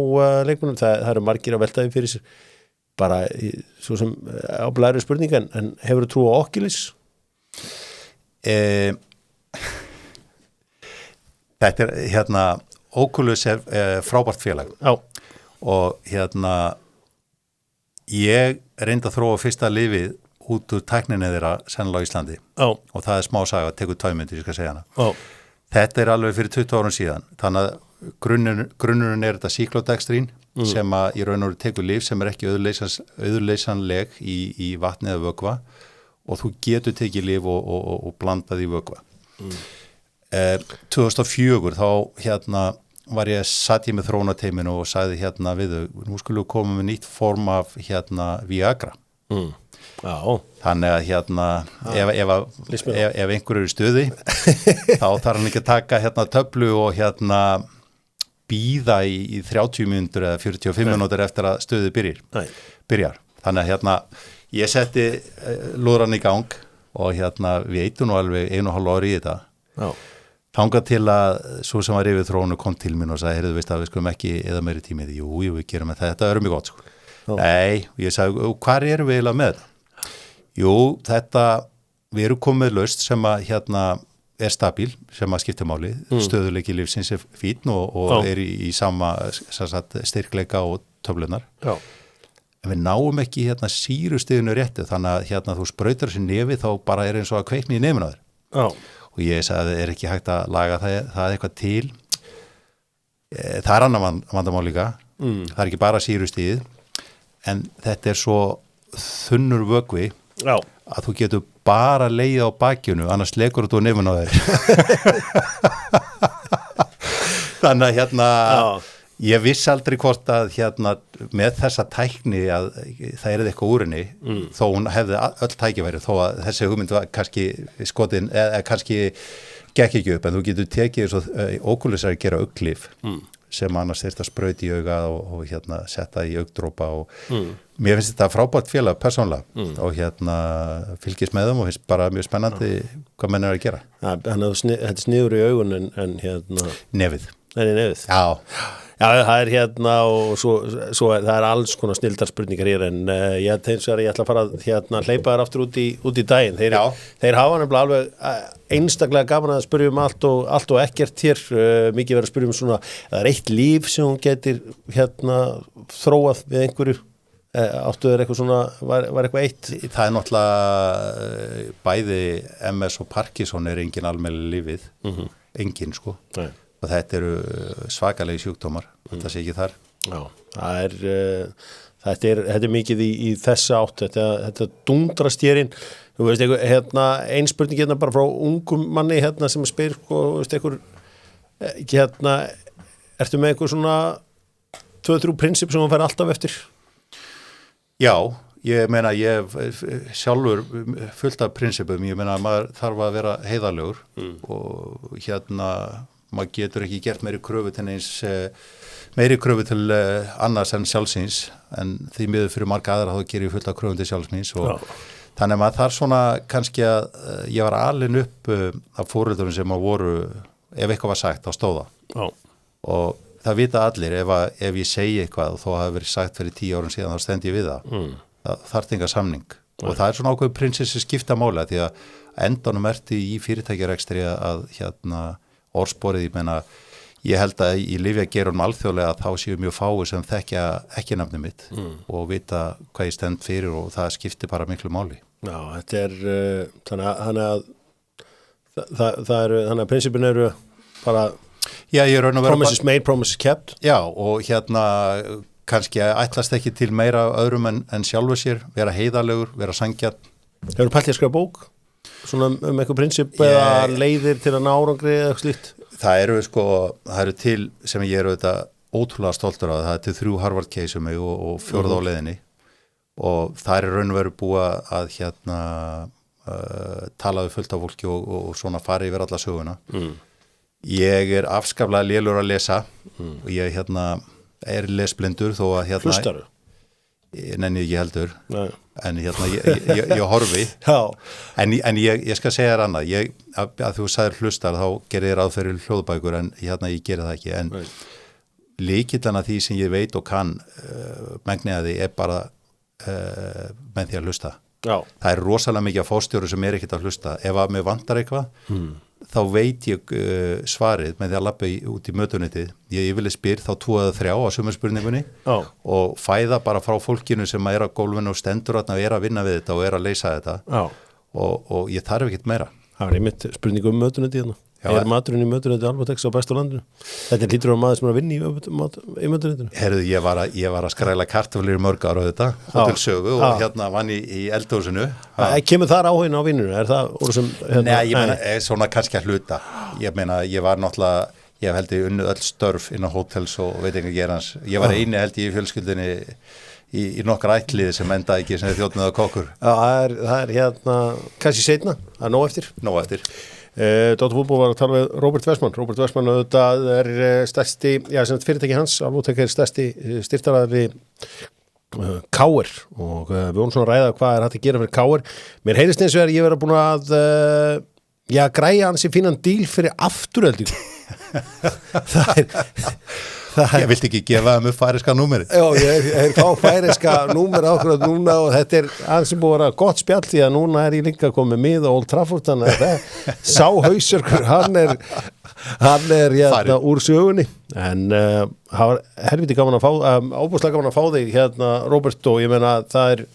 leikmönnum. Það eru margir að veltaði fyrir sér bara svo sem áblæri spurninga en hefur þú trú á Oculus? Þetta er Oculus er frábært félag og ég reyndi að þróa fyrsta lifið út úr tækninni þeirra sennilega á Íslandi og það er smá saga, tekur 2 mínútur, ég skal segja hana þetta er alveg fyrir 20 árum síðan þannig að grunnurinn er þetta cyclodextrin sem að í raun og veru tekur lyf sem er ekki auðleysanleg í vatni eða vökva og þú getur tekið lyf og blandað í vökva 2004 þá var satt ég með þróunateiminu og sagði við þau, nú skulum við koma með nýtt form af Viagra þannig að ef einhver eru í stuði þá þarf hann ekki að taka töflu og bíða í 30 mínútur eða 45 mínútur eftir að stuðið byrjar þannig að ég setti lúðran í gang og við eitum nú alveg 1,5 ári í þetta þangað til að svo sem var yfir þróunu kom til mín og sagði, heyrðu, veist að við skulum ekki eða meiri tímið, jú, við gerum þetta er mjög gott, sko. Nei, ég sagði, hvar erum við eiginlega með þetta? Jú, við erum komið laust sem að er stabíl, sem að skipta máli, stöðuleiki lífsins er fín og er í sama styrkleika og töflunar. en við náum ekki hérna sýrustiginu réttu, þannig að þú sprautar þessi nefi þá bara eins og að kveikni í nefinu á þér. Já. Og ég sagði, ekki hægt að laga það eitthvað til. Það annar vandamál líka. Það ekki bara sýrustigið, en þetta svo þunnur vökvi Já. að þú getur bara leið á bakjunu, annars legur þú nefinu á þér. Þannig að ég vissi aldrei hvort að með þessa tækni að það eitthvað úr henni, þó hún hefði öll tækifæri, þó að þessi hugmynd var kannski skotin, eða kannski gekk ekki upp, en þú getur tekið svo ókulisar að gera augnlyf sem annars þyrfti að sprauta í auga og setta í augndrópa og mér finnst þetta frábært félag persónlega og fylgist með þeim og finnst bara mjög spennandi hvað menn að gera. Þannig að þetta sniður í augun en Nefið. Nefið. Já, það og svo það alls konar snildar spurningar hér en ég ætla að fara að hleypa þær aftur út í daginn. Þeir hafa nefnilega alveg einstaklega gaman að spyrja allt og ekkert hér, mikið verið að spyrja svona, það eitt líf sem hún getur þróað við einhverju, áttu þeir eitthvað svona, var eitthvað eitt? Það náttúrulega bæði MS og Parkinson engin almennileg lífið, engin sko. Nei. Og þetta svakalegi sjúkdómar, þetta sé ekki þar. Já, þetta mikið í þessa átt, þetta dundrast hér inn. Þú veist, ein spurning bara frá ungum manni sem spyr, ertu með eitthvað svona 2-3 prinsip sem hún fær alltaf eftir? Já, ég meina, ég sjálfur fullt af prinsipum, ég meina, maður þarf að vera heiðarlegur og maður getur ekki gert meiri kröfu til annars en sjálfsins, en því miður fyrir marga aðra þá gerir ég fullt af kröfum til sjálfsins og þannig að maður þarf svona kannski að ég var alin upp af foreldurum sem voru, ef eitthvað var sagt, þá stóða. Og það vita allir, ef ég segi eitthvað og þó hafi verið sagt fyrir 10 árum síðan, þá stend ég við það. Það þarf enga samning. Og það svona ákveðið prinsip sem skipta máli, því að endanum ertu í fyrirtækjarekstri að orðsporið, ég meina, ég held að í lyfjageirunum alþjóðlega að þá séu mjög fáir sem þekkja ekki nafnið mitt og vita hvað ég stend fyrir og það skiptir bara miklu máli. Já, þetta þannig að prinsipin eru bara promises made, promises kept. Já, og kannski ætlast ekki til meira öðrum en sjálfur sér, vera heiðarlegur, vera sanngjarn. Hefur pælt ég að skrifa bók? Svona eitthvað prinsip eða leiðir til að ná árangri eða eitthvað slíkt? Það eru til sem ég auðvitað ótrúlega stoltur á, það til 3 Harvard case mig og 4 á leiðinni og það raunveru búið að tala við fullt af fólki og svona fara yfir alla söguna. Ég afskaplega lélegur að lesa og ég lesblindur þó að Hlustaru? Nenni ekki heldur. Nei. En ég horfi en ég skal segja þér annað að þú sagðir hlustar þá gerir þér aðferðir hljóðbækur en ég gerir það ekki en lykillana því sem ég veit og kann megniða því bara með því að hlusta. Það rosalega mikið af fórstjóru sem ekkert að hlusta ef að mig vantar eitthvað þá veit ég svarið með því að labba út í mötunitið. Ég yfirleitt spyr þá 2 eða 3 á sumarspurningunni og fæða bara frá fólkinu sem að á gólfinu og stendur að vinna við þetta og að leysa þetta og ég þarf ekkert meira. Það var einmitt spurningu mötunitið hérna. Maturinn í mötunitið Albatex á bestu landinu? Þetta lítur á maður sem að vinna í mötunitinu. Herðu, ég var að skræla kartöflur í mörg ára á þetta og til sögu og vann í eldhúsinu. Kemur þar áhugin á vinnunum? Er það úr sem Nei, ég meina, svona kannski að hluta. Ég meina, ég var náttúrulega, ég held ég unnið öll störf inn á hótels og veit ekki gerans. Ég var eini held ég í fjölskyldinni í nokkra ætliði sem enda ekki sem þjóðnöða kokkur. Það kannski seinna, það nóg eftir. Nóg eftir. Dóttar fútból var að tala við Róbert Westman auðvitað stærsti, sem fyrirtæki hans Alvotech stærsti styrktaraðili KR og við vorum svona að ræða hvað hægt að gera fyrir KR. Mér heyrist eins og ég verið búin að græja hans í fínan díl fyrir afturöldingu. Ég vilti ekki gefa það með færiska númeri. Já, ég fá færiska númeri ákveðat núna og þetta aðeins sem búið að vera gott spjall því að núna ég líka komið mið á Old Trafford þannig að sá hausjörgur, hann hann hérna Farið. úr sögunni en það var helviti gaman að fá óbúslega gaman að fá þig hérna Róbert og ég meina það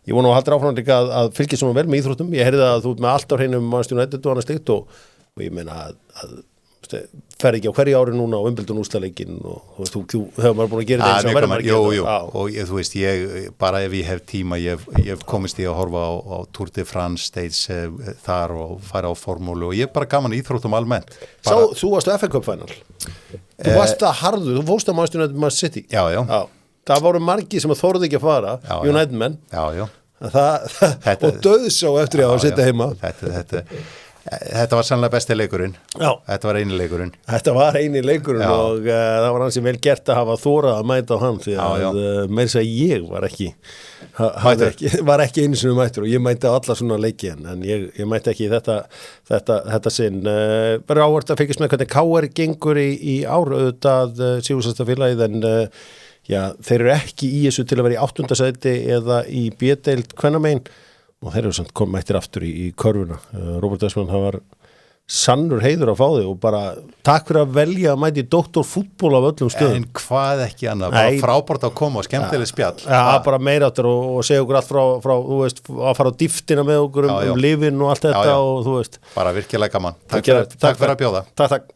ég vona að halda áfram líka að fylgja svona vel með íþróttum ég heyrði að þú ert með allt á hreinum Manchester United og annað slíkt og ég meina að fer ekki á hverju ári núna á Wimbledon úrslitaleikin og þú hefur maður búin að gera þetta eins og verður maður að gera Jú, og þú veist, bara ef ég hef tíma, ég hef komist í að horfa á Tour de France stage þar og fara á formúlu og ég er bara gaman íþróttum almennt. Þú varst á FA Cup final þú varst að harður, þú fórst að Manchester United Man City Já. Það voru margi sem þorðu ekki að fara United menn Já. og döðsá eftir að sitja heima Þetta var sannlega besti leikurinn. Já. Þetta var eini leikurinn. Þetta var eini leikurinn og það var hansi vel gert að hafa þórað að mæta á hann því að meira þess að ég var ekki einu sinni mættur og ég mæti á alla svona leiki en ég mæti ekki þetta sinn. Bara ávart að fylgjast með hvernig KR gengur í ár auðvitað síðustasta félagið en þeir eru ekki í þessu til að vera í 8. sæti eða í B-deild kvennamein og þeir eru samt komið mættir aftur í körfuna. Róbert Ösmann, það var sannur heiður að fá þig og bara takk fyrir að velja að mæti doktorfútból af öllum stöðum. En hvað ekki annað, bara frábært að koma og skemmtileg spjall. Bara meira áttur og segja okkur allt frá þú veist, að fara á dýftina með okkur um lifin og allt þetta og þú veist. Bara virkilega gaman. Takk fyrir að bjóða. Takk.